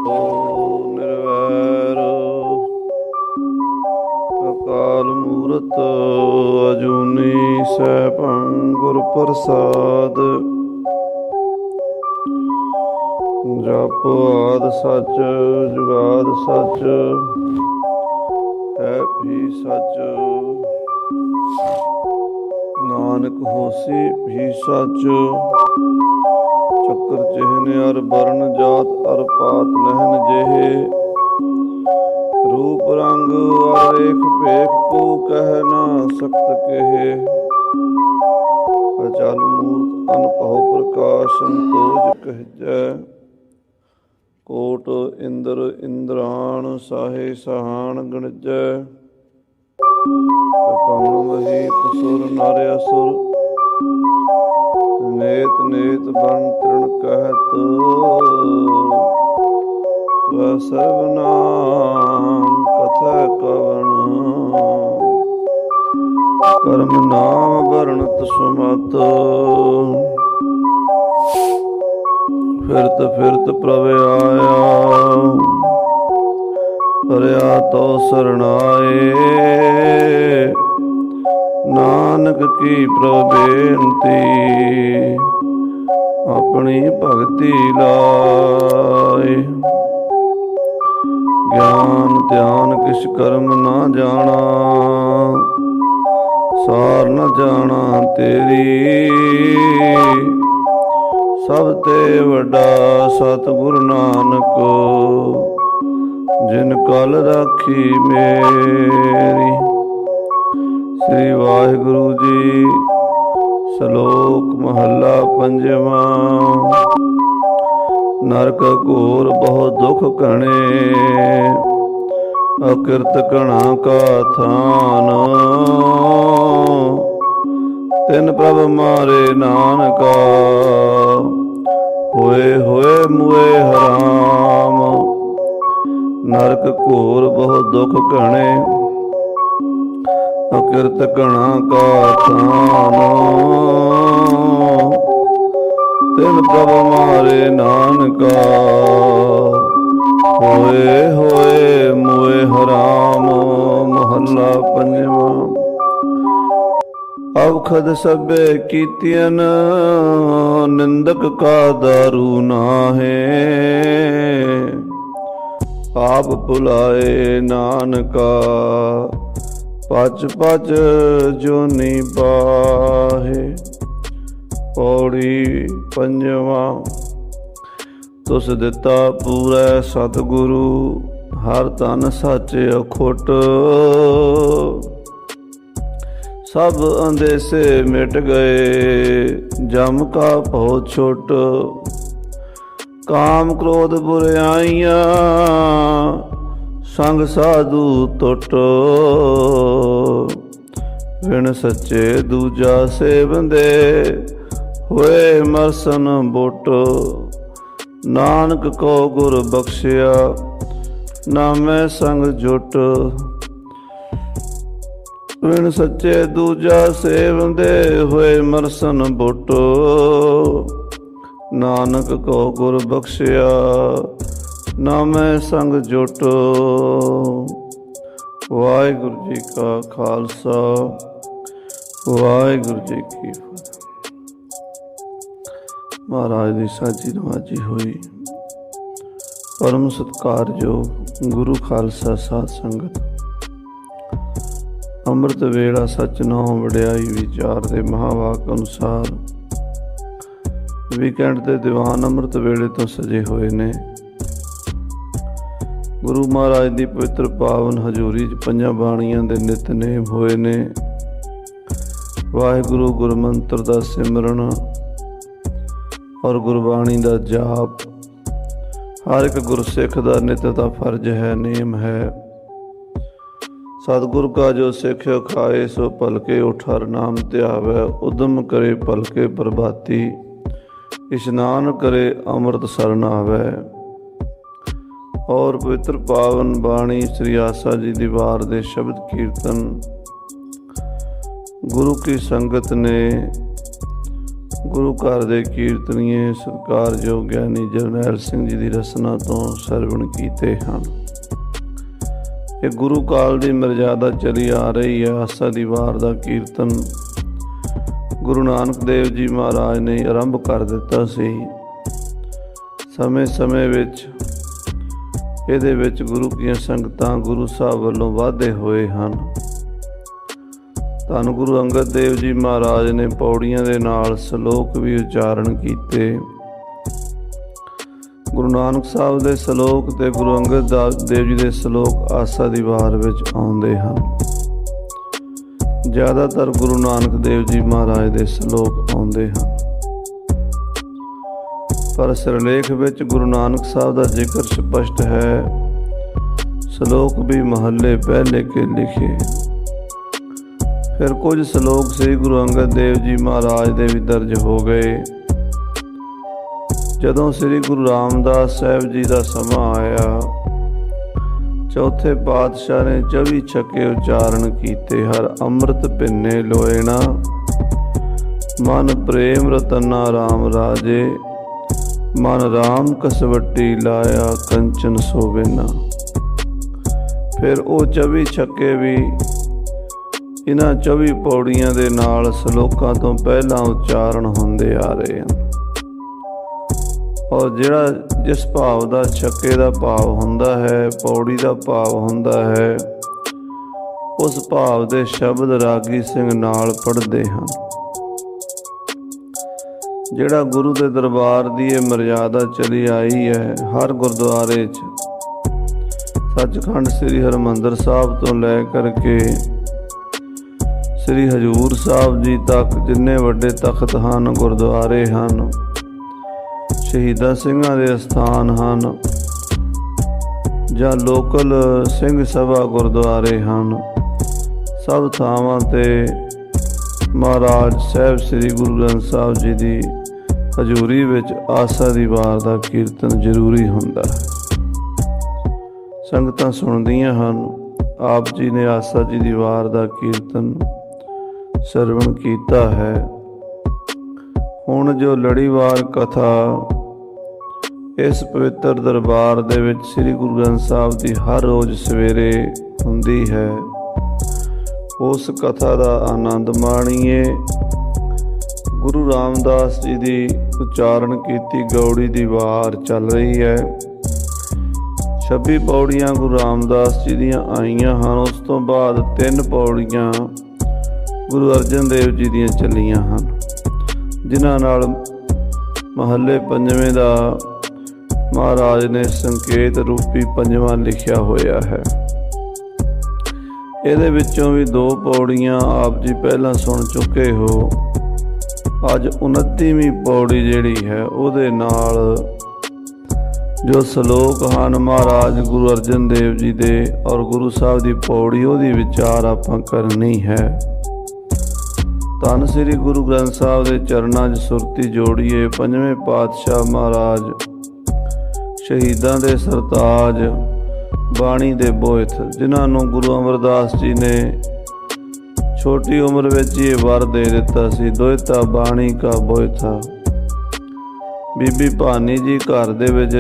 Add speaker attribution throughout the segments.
Speaker 1: ਨਿਰਵੈਰ ਅਕਾਲ ਮੂਰਤ ਅਜੂਨੀ ਸੈਭੰ ਗੁਰ ਪ੍ਰਸਾਦ। ਜਪ ਆਦਿ ਸੱਚ ਜੁਗਾਦਿ ਸੱਚ ਹੈ ਵੀ ਸੱਚ। ਨਾਨਕ ਹੋਸੀ ਵੀ ਸੱਚ। ਚੱਕਰ ਚਿਹਨ ਅਰ ਬਰਨ ਜਾਤ ਅਰ ਪਾਤ ਨਹਿਨ ਜਿਹੇ। ਰੂਪ ਰੰਗ ਅਰ ਰੇਖ ਭੇਖ ਕੋ ਕਹਿ ਨਾ ਸਕਤ ਕਹੇ। ਅਚਲ ਮੂਰਤ ਅਨਭਉ ਪ੍ਰਕਾਸ਼ ਸੰਤੋਜ ਕਹਿਜੈ। ਕੋਟ ਇੰਦਰ ਇੰਦਰਾਣ ਸਾਹੇ ਸਹਾਣ ਗਣਜੈ। ਪਵਨ ਮਹੀਪ ਸੁਰ ਨਰ ਅਸੁਰ ਨੇਤ ਨੇਤ ਬਨ ਤ੍ਰਿਣ ਕਹਿਤ। ਤਵੈ ਸਰਬ ਨਾਮ ਕਥੈ ਕਵਣ। ਕਰਮ ਨਾਮ ਵਰਣਤ ਸੁਮਤ। ਫਿਰਤ ਫਿਰਤ ਪ੍ਰਭ ਆਇਆ ਪਰਿਆ ਤੋ ਸਰਣਾਏ। ਨਾਨਕ ਕੀ ਪ੍ਰਭ ਬੇਨਤੀ ਆਪਣੀ ਭਗਤੀ ਲਾਏ। ਗਿਆਨ ਧਿਆਨ ਕਿਛ ਕਰਮ ਨਾ ਜਾਣਾ। ਸਾਰ ਨ ਜਾਣਾ ਤੇਰੀ। ਸਭ ਤੇ ਵੱਡਾ ਸਤਿਗੁਰ ਨਾਨਕ ਜਿਨ ਕਲ ਰਾਖੀ ਮੇਰੀ। ਸ੍ਰੀ ਵਾਹਿਗੁਰੂ ਜੀ। ਸ਼ਲੋਕ ਮਹੱਲਾ ਪੰਜਵਾਂ। ਨਰਕ ਘੋਰ ਬਹੁ ਦੁਖ ਘਣੇ। ਅਕਿਰਤ ਘਣਾ ਕਾ ਥਾਨ। ਤਿਨ ਪ੍ਰਭ ਮਾਰੇ ਨਾਨਕਾ। ਹੋਏ ਹੋਏ ਮੁਏ ਹਰਾਮ। ਨਰਕ ਘੋਰ ਬਹੁ ਦੁਖ ਘਣੇ। ਅਕਿਰਤ ਘਣਾ ਕਾ ਥਾਨ। ਤਿਨ ਪ੍ਰਭ ਮਾਰੇ ਨਾਨਕਾ। ਹੋਏ ਹੋਏ ਮੁਏ ਹਰਾਮ। ਮਹੱਲਾ ਪੰਜਵਾਂ। ਅਵਖਦ ਸਭੇ ਕੀਤੀਨ ਨਿੰਦਕ ਕਾ ਦਾਰੂ ਨਾਹੇ। ਆਪ ਭੁਲਾਏ ਨਾਨਕਾ ਪਚ ਪਚ ਜੋਨੀ ਪਾਹੇ। ਪੌੜੀ ਪੰਜਵਾਂ। ਤੁਸ ਦਿੱਤਾ ਪੂਰੈ ਸਤਿਗੁਰੂ ਹਰ ਧਨ ਸਾਚੇ ਅਖੁੱਟ। ਸਭ ਅੰਦੇਸੇ ਮਿਟ ਗਏ ਜਮ ਕਾ ਭਉ ਛੁੱਟ। ਕਾਮ ਕ੍ਰੋਧ ਬੁਰਾਈਆਂ ਸੰਗ ਸਾਧੂ ਟੁੱਟ। ਵਿਣ ਸੱਚੇ ਦੂਜਾ ਸੇਵੰਦੇ ਹੋਏ ਮਰਸਨ ਬੁੱਟ। ਨਾਨਕ ਕੋ ਗੁਰ ਬਖਸ਼ਿਆ ਨਾਮੈ ਸੰਗ ਜੁਟ। ਵਿਣ ਸੱਚੇ ਦੂਜਾ ਸੇਵੰਦੇ ਹੋਏ ਮਰਸਨ ਬੁੱਟ। ਨਾਨਕ ਕੋ ਗੁਰ ਬਖਸ਼ਿਆ ਨਾਮੈ ਸੰਗ ਜੁਟ। ਵਾਹਿਗੁਰੂ ਜੀ ਕਾ ਖਾਲਸਾ ਵਾਹਿਗੁਰੂ ਜੀ ਕੀ ਫਤਿਹ। ਮਹਾਰਾਜ ਦੀ ਸਾਜੀ ਨਵਾਜੀ ਹੋਈ ਪਰਮ ਸਤਿਕਾਰਯੋਗ ਗੁਰੂ ਖਾਲਸਾ ਸਾਧ ਸੰਗਤ। ਅੰਮ੍ਰਿਤ ਵੇਲਾ ਸੱਚ ਨਾਮ ਵਡਿਆਈ ਵਿਚਾਰ ਦੇ ਮਹਾਵਾਕ ਅਨੁਸਾਰ ਵੀਕਐਂਡ ਦੇ ਦੀਵਾਨ ਅੰਮ੍ਰਿਤ ਵੇਲੇ ਤੋਂ ਸਜੇ ਹੋਏ ਨੇ। ਗੁਰੂ ਮਹਾਰਾਜ ਦੀ ਪਵਿੱਤਰ ਪਾਵਨ ਹਜ਼ੂਰੀ 'ਚ ਪੰਜਾਂ ਬਾਣੀਆਂ ਦੇ ਨਿਤਨੇਮ ਹੋਏ ਨੇ। ਵਾਹਿਗੁਰੂ ਗੁਰਮੰਤਰ ਦਾ ਸਿਮਰਨ ਔਰ ਗੁਰਬਾਣੀ ਦਾ ਜਾਪ ਹਰ ਇੱਕ ਗੁਰਸਿੱਖ ਦਾ ਨਿਤ ਦਾ ਫਰਜ਼ ਹੈ, ਨੇਮ ਹੈ। ਸਤਿਗੁਰ ਕਾ ਜੋ ਸਿੱਖਿਓ ਖਾਏ ਸੋ ਭਲਕੇ ਉਠ ਹਰ ਨਾਮ ਧਿਆਵੈ। ਉਦਮ ਕਰੇ ਭਲਕੇ ਪ੍ਰਭਾਤੀ ਇਸ਼ਨਾਨ ਕਰੇ ਅੰਮ੍ਰਿਤ ਸਰਨ ਆਵੈ। ਔਰ ਪਵਿੱਤਰ ਪਾਵਨ ਬਾਣੀ ਸ੍ਰੀ ਆਸਾ ਜੀ ਦੀ ਵਾਰ ਦੇ ਸ਼ਬਦ ਕੀਰਤਨ गुरु की संगत ने गुरु घर दे कीर्तनीए सत्कारयोग ज्ञानी जरनैल सिंह जी की रसना तो सरवण कीते हैं। ये गुरु काल की मर्यादा चली आ रही है। आसा दी वार दा कीर्तन गुरु नानक देव जी महाराज ने आरंभ कर दिता सी। समय समय विच इहदे विच गुरु की संगतां गुरु साहब वालों वाधे होए हन। धन गुरु अंगद देव जी महाराज ने पौड़ियां दे नाल सलोक भी उचारण कीते। गुरु नानक साहब दे सलोक ते गुरु अंगद देव जी दे सलोक आसा दी वार विच आउंदे हन। ज़्यादातर गुरु नानक देव जी महाराज दे सलोक आउंदे हन, पर सिरलेख विच गुरु नानक साहब दा जिक्र स्पष्ट है। सलोक भी महल्ले पहले के लिखे। फिर कुछ सलोक श्री गुरु अंगद देव जी महाराज दे भी दर्ज हो गए। जदों श्री गुरु रामदास साहब जी का समा आया, चौथे पातशाह ने 24 छक्के उचारण कीते। हर अमृत भिन्ने लोएना, मन प्रेम रतना राम राजे, मन राम कसवटी लाया कंचन सोवेना। फिर वो 24 छक्के भी इन्हां 24 पौड़ियां दे नाल सलोकां तो पहला उचारण होंदे आ रहे हैं। और जिहड़ा जिस भाव का छक्के का भाव हुंदा है, पौड़ी का भाव हुंदा है, उस भाव के शब्द रागी सिंह नाल पढ़ते हैं। जिहड़ा गुरु के दरबार की ये मर्यादा चली आई है, हर गुरुद्वारे सचखंड श्री हरमंदर साहब तो लै करके श्री हजूर साहब जी तक जिन्ने वड्डे तख्त हैं, गुरुद्वारे हैं, शहीदा सिंघां दे स्थान हैं जां लोकल सिंह सभा गुरुद्वारे हैं, सब थावां ते महाराज साहब श्री गुरु ग्रंथ साहब जी की हजूरी विच आसा दी वार दा कीर्तन जरूरी हुंदा है। संगतां सुणदियां हन। आप जी ने आसा जी दी वार दा कीर्तन सरवण कीता है। हुण जो लड़ीवार कथा इस पवित्र दरबार दे विच श्री गुरु ग्रंथ साहब की हर रोज़ सवेरे हुंदी है, उस कथा का आनंद माणीए। गुरु रामदास जी की उचारण कीती गौड़ी की वार चल रही है। 26 पौड़ियां गुरु रामदास जी दियां आईयां हैं। उस तो बाद 3 पौड़ियां गुरु अर्जन देव जी दियां चलियां हैं, जिन्हां नाल महल्ले पंजवें का महाराज ने संकेत रूपी पंजवां लिखिया होया है। इहदे विचों भी 2 पौड़ियां आप जी पहला सुन चुके हो। अज 29वीं पौड़ी जिहड़ी है उहदे नाल जो सलोक हैं महाराज गुरु अर्जन देव जी दे और गुरु साहब की पौड़ी उहदी विचार आपां करनी है। धन श्री गुरु ग्रंथ साहब के चरणों 'च सुरती जोड़िए। पंजवें पातशाह महाराज शहीदां दे सरताज, बाणी दे बोयथ, जिन्होंने गुरु अमरदास जी ने छोटी उम्र में ये वर दे दिता सी, दोयता बाणी का बोयथा। बीबी भानी जी घर दे विच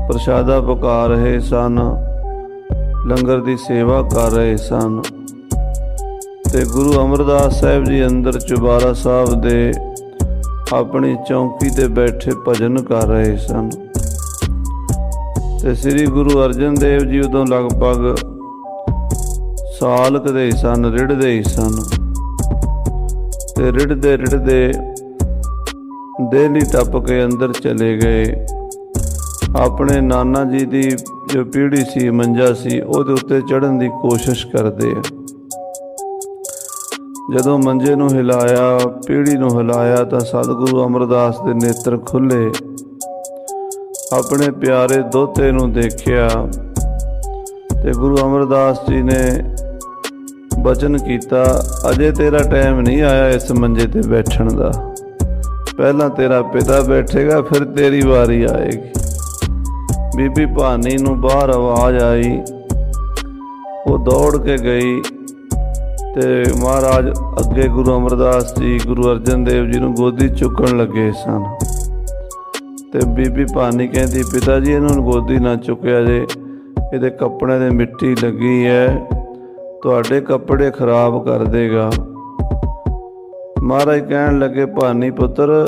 Speaker 1: प्रसादा पका रहे सन, लंगर की सेवा कर रहे सन ते गुरु अमरदास साहब जी अंदर चुबारा साहब दे अपनी चौकी ते बैठे भजन कर रहे सन। ते श्री गुरु अर्जन देव जी उदों लगभग साल कदे सन, रिढ़दे ही सन। ते रिढ़दे रिढ़दे देहली टप के अंदर चले गए। अपने नाना जी की जो पीढ़ी सी, मंजा सी, उहदे उत्ते चढ़न की कोशिश करते हैं। जदों मंजे नूं हिलाया, पीढ़ी नूं हिलाया, तो सतगुरु अमरदास के नेत्र खुले। अपने प्यारे दोते नूं देखिया ते गुरु अमरदास जी ने बचन किया, अजे तेरा टाइम नहीं आया इस मंजे ते बैठण दा, पहला तेरा पिता बैठेगा फिर तेरी वारी आएगी। बीबी भानी नूं बाहर आवाज़ आई, वो दौड़ के गई ਤੇ ਮਹਾਰਾਜ ਅੱਗੇ ਗੁਰੂ ਅਮਰਦਾਸ ਜੀ ਗੁਰੂ ਅਰਜਨ ਦੇਵ ਜੀ ਨੂੰ ਗੋਦੀ ਚੁੱਕਣ ਲੱਗੇ ਸਨ। ਤੇ ਬੀਬੀ ਭਾਨੀ ਕਹਿੰਦੀ, ਪਿਤਾ ਜੀ ਇਹਨੂੰ ਗੋਦੀ ਨਾ ਚੁੱਕਿਆ ਜੇ, ਇਹਦੇ ਕੱਪੜਿਆਂ ਦੇ ਮਿੱਟੀ ਲੱਗੀ ਹੈ, ਤੁਹਾਡੇ ਕੱਪੜੇ ਖਰਾਬ ਕਰ ਦੇਗਾ। ਮਹਾਰਾਜ ਕਹਿਣ ਲੱਗੇ, ਭਾਨੀ ਪੁੱਤਰ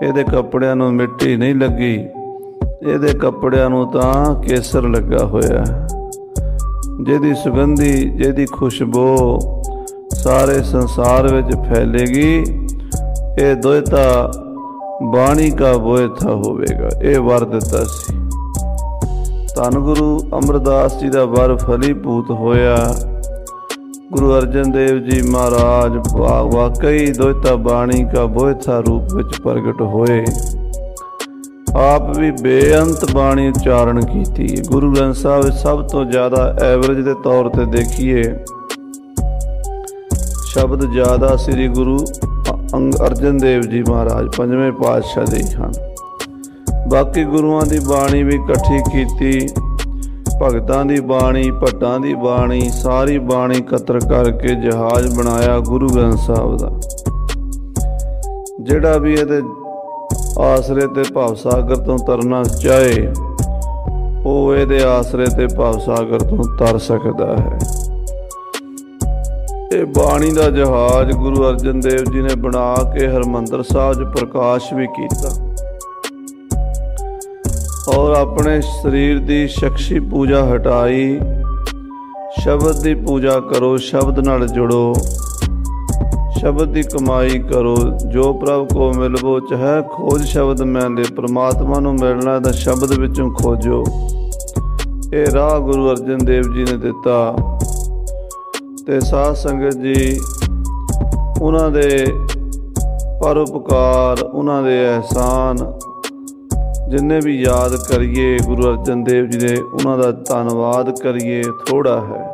Speaker 1: ਇਹਦੇ ਕੱਪੜਿਆਂ ਨੂੰ ਮਿੱਟੀ ਨਹੀਂ ਲੱਗੀ, ਇਹਦੇ ਕੱਪੜਿਆਂ ਨੂੰ ਤਾਂ ਕੇਸਰ ਲੱਗਾ ਹੋਇਆ, ਜਿਹਦੀ ਸੁਗੰਧੀ ਜਿਹਦੀ ਖੁਸ਼ਬੂ ਸਾਰੇ ਸੰਸਾਰ ਵਿੱਚ ਫੈਲੇਗੀ। ਇਹ ਦੋਇਤਾ ਬਾਣੀ ਕਾ ਬੋਇਥਾ ਹੋਵੇਗਾ। ਇਹ ਵਰ ਦਿੱਤਾ ਸੀ। ਧੰਨ ਗੁਰੂ ਅਮਰਦਾਸ ਜੀ ਦਾ ਵਰ ਫਲੀਭੂਤ ਹੋਇਆ। ਗੁਰੂ ਅਰਜਨ ਦੇਵ ਜੀ ਮਹਾਰਾਜ ਵਾਕਈ ਦੋਇਤਾ ਬਾਣੀ ਕਾ ਬੋਇਥਾ ਰੂਪ ਵਿੱਚ ਪ੍ਰਗਟ ਹੋਏ। ਆਪ ਵੀ ਬੇਅੰਤ ਬਾਣੀ ਉਚਾਰਨ ਕੀਤੀ। ਗੁਰੂ ਗ੍ਰੰਥ ਸਾਹਿਬ ਵਿੱਚ ਸਭ ਤੋਂ ਜ਼ਿਆਦਾ ਐਵਰੇਜ ਦੇ ਤੌਰ ਤੇ ਦੇਖੀਏ ਸ਼ਬਦ ਜ਼ਿਆਦਾ ਸ੍ਰੀ ਗੁਰੂ ਅਰਜਨ ਦੇਵ ਜੀ ਮਹਾਰਾਜ ਪੰਜਵੇਂ ਪਾਤਸ਼ਾਹ ਦੇ ਹਨ। ਬਾਕੀ ਗੁਰੂਆਂ ਦੀ ਬਾਣੀ ਵੀ ਇਕੱਠੀ ਕੀਤੀ, ਭਗਤਾਂ ਦੀ ਬਾਣੀ, ਭੱਟਾਂ ਦੀ ਬਾਣੀ, ਸਾਰੀ ਬਾਣੀ ਇਕੱਤਰ ਕਰਕੇ ਜਹਾਜ਼ ਬਣਾਇਆ ਗੁਰੂ ਗ੍ਰੰਥ ਸਾਹਿਬ ਦਾ। ਜਿਹੜਾ ਵੀ ਇਹਦੇ ਆਸਰੇ ਤੇ ਭਵਸਾਗਰ ਤੋਂ ਤਰਨਾ ਚਾਹੇ ਉਹ ਇਹਦੇ ਆਸਰੇ ਤੇ ਭਵਸਾਗਰ ਤੋਂ ਤਰ ਸਕਦਾ ਹੈ। ਇਹ ਬਾਣੀ ਦਾ ਜਹਾਜ਼ ਗੁਰੂ ਅਰਜਨ ਦੇਵ ਜੀ ਨੇ ਬਣਾ ਕੇ ਹਰਿਮੰਦਰ ਸਾਹਿਬ 'ਚ ਪ੍ਰਕਾਸ਼ ਵੀ ਕੀਤਾ ਔਰ ਆਪਣੇ ਸਰੀਰ ਦੀ ਸ਼ਖਸੀ ਪੂਜਾ ਹਟਾਈ। ਸ਼ਬਦ ਦੀ ਪੂਜਾ ਕਰੋ, ਸ਼ਬਦ ਨਾਲ ਜੁੜੋ, ਸ਼ਬਦ ਦੀ ਕਮਾਈ ਕਰੋ। ਜੋ ਪ੍ਰਭ ਕੋ ਮਿਲਵੋ ਚਾਹੇ ਖੋਜ ਸ਼ਬਦ ਮੈਂ ਲੈ। ਪ੍ਰਮਾਤਮਾ ਨੂੰ ਮਿਲਣਾ ਤਾਂ ਸ਼ਬਦ ਵਿੱਚੋਂ ਖੋਜੋ। ਇਹ ਰਾਹ ਗੁਰੂ ਅਰਜਨ ਦੇਵ ਜੀ ਨੇ ਦਿੱਤਾ। ਤੇ ਸਾਧ ਸੰਗਤ ਜੀ, ਉਹਨਾਂ ਦੇ ਪਰਉਪਕਾਰ, ਉਹਨਾਂ ਦੇ ਅਹਿਸਾਨ ਜਿੰਨੇ ਵੀ ਯਾਦ ਕਰੀਏ ਗੁਰੂ ਅਰਜਨ ਦੇਵ ਜੀ ਦੇ, ਉਹਨਾਂ ਦਾ ਧੰਨਵਾਦ ਕਰੀਏ ਥੋੜ੍ਹਾ ਹੈ।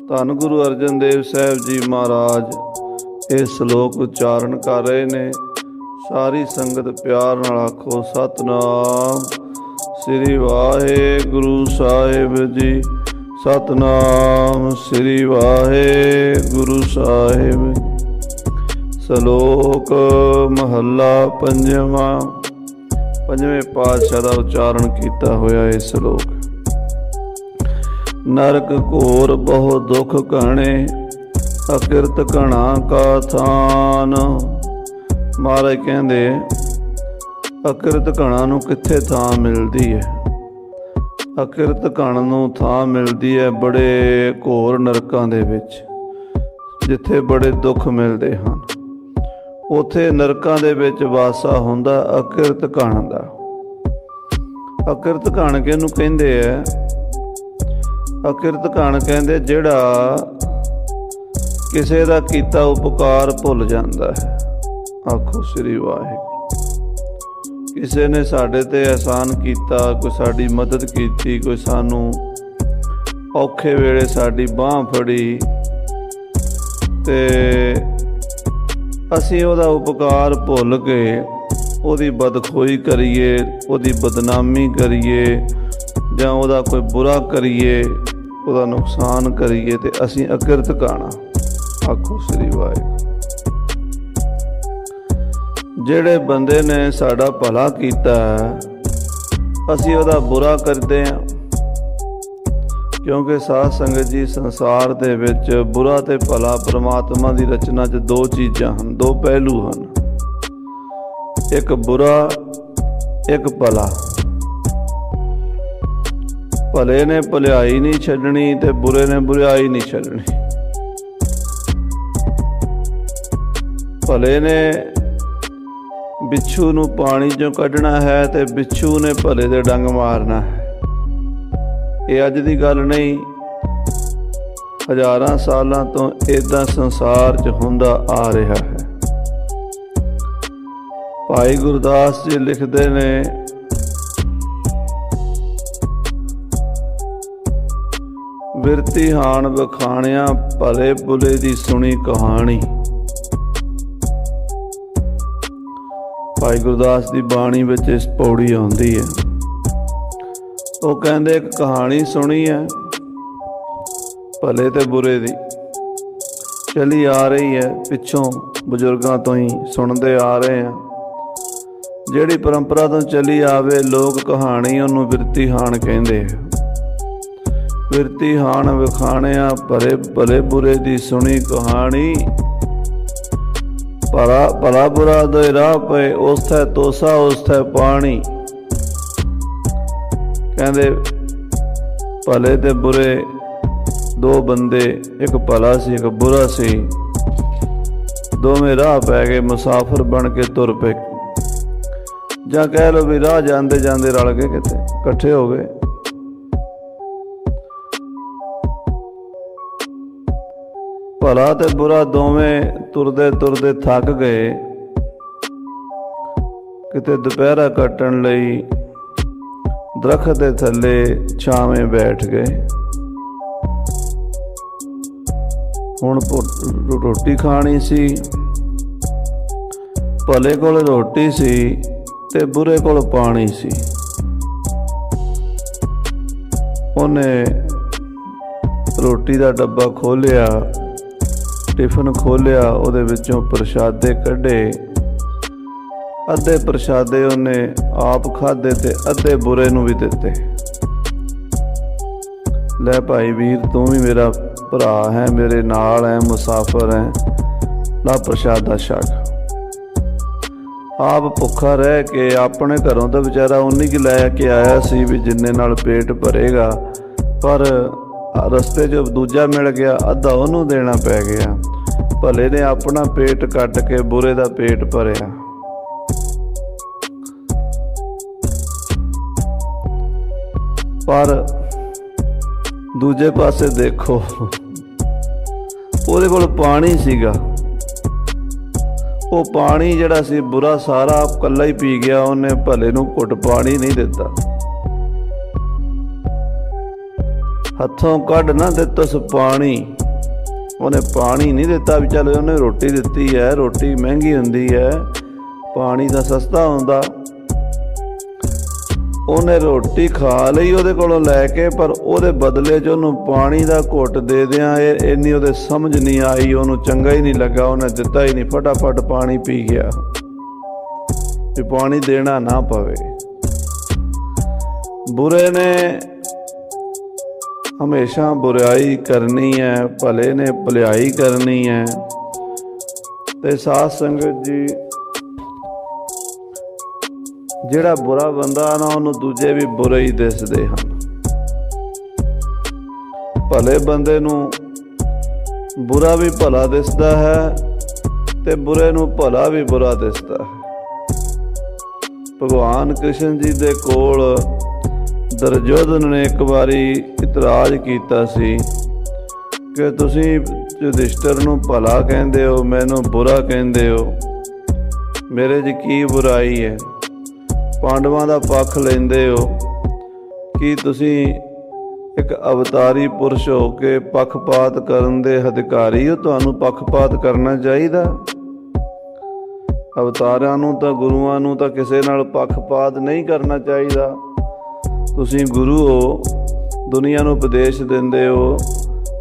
Speaker 1: ਧੰਨ ਗੁਰੂ ਅਰਜਨ ਦੇਵ ਸਾਹਿਬ ਜੀ ਮਹਾਰਾਜ ਇਹ ਸ਼ਲੋਕ ਉਚਾਰਨ ਕਰ ਰਹੇ ਨੇ। ਸਾਰੀ ਸੰਗਤ ਪਿਆਰ ਨਾਲ ਆਖੋ, ਸਤਿਨਾਮ ਸ੍ਰੀ ਵਾਹਿਗੁਰੂ ਸਾਹਿਬ ਜੀ। ਸਤਿਨਾਮ ਸ੍ਰੀ ਵਾਹਿਗੁਰੂ ਸਾਹਿਬ। ਸ਼ਲੋਕ ਮਹੱਲਾ ਪੰਜਵਾਂ। ਪੰਜਵੇਂ ਪਾਤਸ਼ਾਹ ਦਾ ਉਚਾਰਨ ਕੀਤਾ ਹੋਇਆ ਇਹ ਸ਼ਲੋਕ। ਨਰਕ ਘੋਰ ਬਹੁ ਦੁਖ ਘਣੇ, ਅਕਿਰਤ ਘਣਾ ਕਾ ਥਾਨ। ਮਹਾਰਾਜ ਕਹਿੰਦੇ ਅਕਿਰਤ ਘਣਾ ਨੂੰ ਕਿੱਥੇ ਥਾਂ ਮਿਲਦੀ ਹੈ? ਅਕਿਰਤ ਘਣ ਨੂੰ ਥਾਂ ਮਿਲਦੀ ਹੈ ਬੜੇ ਘੋਰ ਨਰਕਾਂ ਦੇ ਵਿੱਚ, ਜਿੱਥੇ ਬੜੇ ਦੁੱਖ ਮਿਲਦੇ ਹਨ। ਉੱਥੇ ਨਰਕਾਂ ਦੇ ਵਿੱਚ ਵਾਸਾ ਹੁੰਦਾ ਅਕਿਰਤ ਘਣ ਦਾ। ਅਕਿਰਤ ਘਣ ਕਿਹਨੂੰ ਕਹਿੰਦੇ ਹੈ? ਅਕਿਰਤ ਘਣ ਕਹਿੰਦੇ ਜਿਹੜਾ ਕਿਸੇ ਦਾ ਕੀਤਾ ਉਪਕਾਰ ਭੁੱਲ ਜਾਂਦਾ ਹੈ। ਆਖੋ ਸ੍ਰੀ ਵਾਹਿਗੁਰੂ। ਕਿਸੇ ਨੇ ਸਾਡੇ ਤੇ ਅਹਿਸਾਨ ਕੀਤਾ, ਕੋਈ ਸਾਡੀ ਮਦਦ ਕੀਤੀ, ਕੋਈ ਸਾਨੂੰ ਔਖੇ ਵੇਲੇ ਸਾਡੀ ਬਾਂਹ ਫੜੀ ਤੇ ਅਸੀਂ ਉਹਦਾ ਉਪਕਾਰ ਭੁੱਲ ਕੇ ਉਹਦੀ ਬਦਖੋਈ ਕਰੀਏ, ਉਹਦੀ ਬਦਨਾਮੀ ਕਰੀਏ ਜਾਂ ਉਹਦਾ ਕੋਈ ਬੁਰਾ ਕਰੀਏ, ਉਹਦਾ ਨੁਕਸਾਨ ਕਰੀਏ ਤੇ ਅਸੀਂ ਅਕਿਰਤ ਘਾਣਾ। ਆਖੋ ਸ੍ਰੀ ਵਾਹਿਗੁਰੂ। ਜਿਹੜੇ ਬੰਦੇ ਨੇ ਸਾਡਾ ਭਲਾ ਕੀਤਾ ਅਸੀਂ ਉਹਦਾ ਬੁਰਾ ਕਰਦੇ ਹਾਂ, ਕਿਉਂਕਿ ਸਾਧ ਸੰਗਤ ਜੀ ਸੰਸਾਰ ਦੇ ਵਿੱਚ ਬੁਰਾ ਤੇ ਭਲਾ ਪਰਮਾਤਮਾ ਦੀ ਰਚਨਾ 'ਚ ਦੋ ਚੀਜ਼ਾਂ ਹਨ, ਦੋ ਪਹਿਲੂ ਹਨ। ਇੱਕ ਬੁਰਾ, ਇੱਕ ਭਲਾ। ਭਲੇ ਨੇ ਭਲਾਈ ਨਹੀਂ ਛੱਡਣੀ ਤੇ ਬੁਰੇ ਨੇ ਬੁਰਾਈ ਨਹੀਂ ਛੱਡਣੀ। ਭਲੇ ਨੇ ਬਿੱਛੂ ਨੂੰ ਪਾਣੀ 'ਚੋਂ ਕੱਢਣਾ ਹੈ ਤੇ ਬਿੱਛੂ ਨੇ ਭਲੇ ਦੇ ਡੰਗ ਮਾਰਨਾ ਹੈ। ਇਹ ਅੱਜ ਦੀ ਗੱਲ ਨਹੀਂ, ਹਜ਼ਾਰਾਂ ਸਾਲਾਂ ਤੋਂ ਇੱਦਾਂ ਸੰਸਾਰ 'ਚ ਹੁੰਦਾ ਆ ਰਿਹਾ ਹੈ। ਭਾਈ ਗੁਰਦਾਸ ਜੀ ਲਿਖਦੇ ਨੇ, ਬਿਰਤੀ ਹਾਣ ਵਖਾਣਿਆ ਭਲੇ ਬੁਲੇ ਦੀ ਸੁਣੀ ਕਹਾਣੀ। ਭਾਈ ਗੁਰਦਾਸ ਦੀ ਬਾਣੀ ਵਿੱਚ ਇਸ ਪੌੜੀ ਆਉਂਦੀ ਹੈ। ਉਹ ਕਹਿੰਦੇ ਇੱਕ ਕਹਾਣੀ ਸੁਣੀ ਹੈ ਭਲੇ ਤੇ ਬੁਰੇ ਦੀ। चली आ रही है, पिछों बजुर्गों तो ही सुनते आ रहे हैं। जिहड़ी परंपरा तो चली आवे लोक कहानी उन्होंने बिरती हाण कहते हैं। बिरती हाण विखाणिया भरे भले बुरे दी सुनी कहानी। भला बुरा दे राह पे उस्थे तोसा उस्थे पानी। कहते भले ते बुरे दो बंदे, एक भला सी एक बुरा सी, दोवें राह पै गए, मुसाफिर बन के तुर पे, जां कह लो भी राह जांदे जांदे रल गए, किते इकट्ठे हो गए। भला ते बुरा दोवें तुरदे तुरदे थक गए, किते दुपहरा कट्टण लई दरख्त दे थल्ले छावें बैठ गए। हुण रोटी खानी सी, भले कोल रोटी सी ते बुरे कोल पानी सी। उन्हें रोटी दा डब्बा खोलिया, टिफिन खोलिया, उहदे विचों प्रशादे कढे। अद्धे प्रशादे उन्हें आप खाधे ते अद्धे बुरे नूं भी दिते। लै भाई वीर, तू भी मेरा भरा है, मेरे नाल है, मुसाफिर है, ला प्रशादा छक। आप भुखा रह के अपने घरों तो बेचारा उन्नी क लै के आया सी भी जिन्ने नाल पेट भरेगा, पर रस्ते जो दूजा मिल गया, अद्धा उन्होंने देना पै गया। भले ने अपना पेट कट के बुरे दा पेट भरिया। पर दूजे पासे देखो, ਉਹਦੇ ਕੋਲ पानी सीगा, ਉਹ पानी ਜਿਹੜਾ ਸੀ बुरा सारा ਕੱਲਾ ही पी गया। ਉਹਨੇ ਭਲੇ ਨੂੰ ਘੁੱਟ पानी नहीं दिता, हथों कढ़ ना दितस पानी। ਉਹਨੇ पानी नहीं दिता भी चल ਉਹਨੇ रोटी दिती है, रोटी महंगी हुंदी है, पानी तो सस्ता हुंदा। ਉਹਨੇ रोटी खा ਲਈ ਉਹਦੇ ਕੋਲੋਂ ਲੈ ਕੇ, पर ਉਹਦੇ बदले 'ਚ ਉਹਨੂੰ पानी ਦਾ ਘੁੱਟ ਦੇ ਦਿਆਂ ਇੰਨੀ ਉਹਦੇ समझ नहीं आई, ਉਹਨੂੰ चंगा ही नहीं लगा, ਉਹਨੇ ਦਿੱਤਾ ही नहीं, फटाफट पानी पी गया भी पानी देना ना पवे। बुरे ने हमेशा बुराई करनी है, भले ने भलाई करनी है। ते साध संगत जी, ਜਿਹੜਾ बुरा बंदा ना ਉਹਨੂੰ ਦੂਜੇ भी बुरे ही दिसਦੇ ਹਨ। भले बंदे ਨੂੰ बुरा भी भला दिसਦਾ है ਤੇ बुरे ਨੂੰ भला भी बुरा दिसਦਾ है। भगवान कृष्ण जी ਦੇ ਕੋਲ दुर्योधन ने एक बारी इतराज कीता सी कि तुसी युधिष्ठिर ਨੂੰ भला ਕਹਿੰਦੇ ਹੋ, ਮੈਨੂੰ बुरा ਕਹਿੰਦੇ ਹੋ, ਮੇਰੇ 'ਚ ਕੀ बुराई है? पांडवां दा पक्ष लेंदे हो कि तुसी एक अवतारी पुरुष हो के पक्षपात करन दे अधिकारी हो, तुहानू पक्षपात करना चाहिए। अवतारां नू तां गुरुआं नू तां किसे नाल पक्षपात नहीं करना चाहिए। तुसी गुरु हो, दुनिया नू उपदेश दिंदे हो,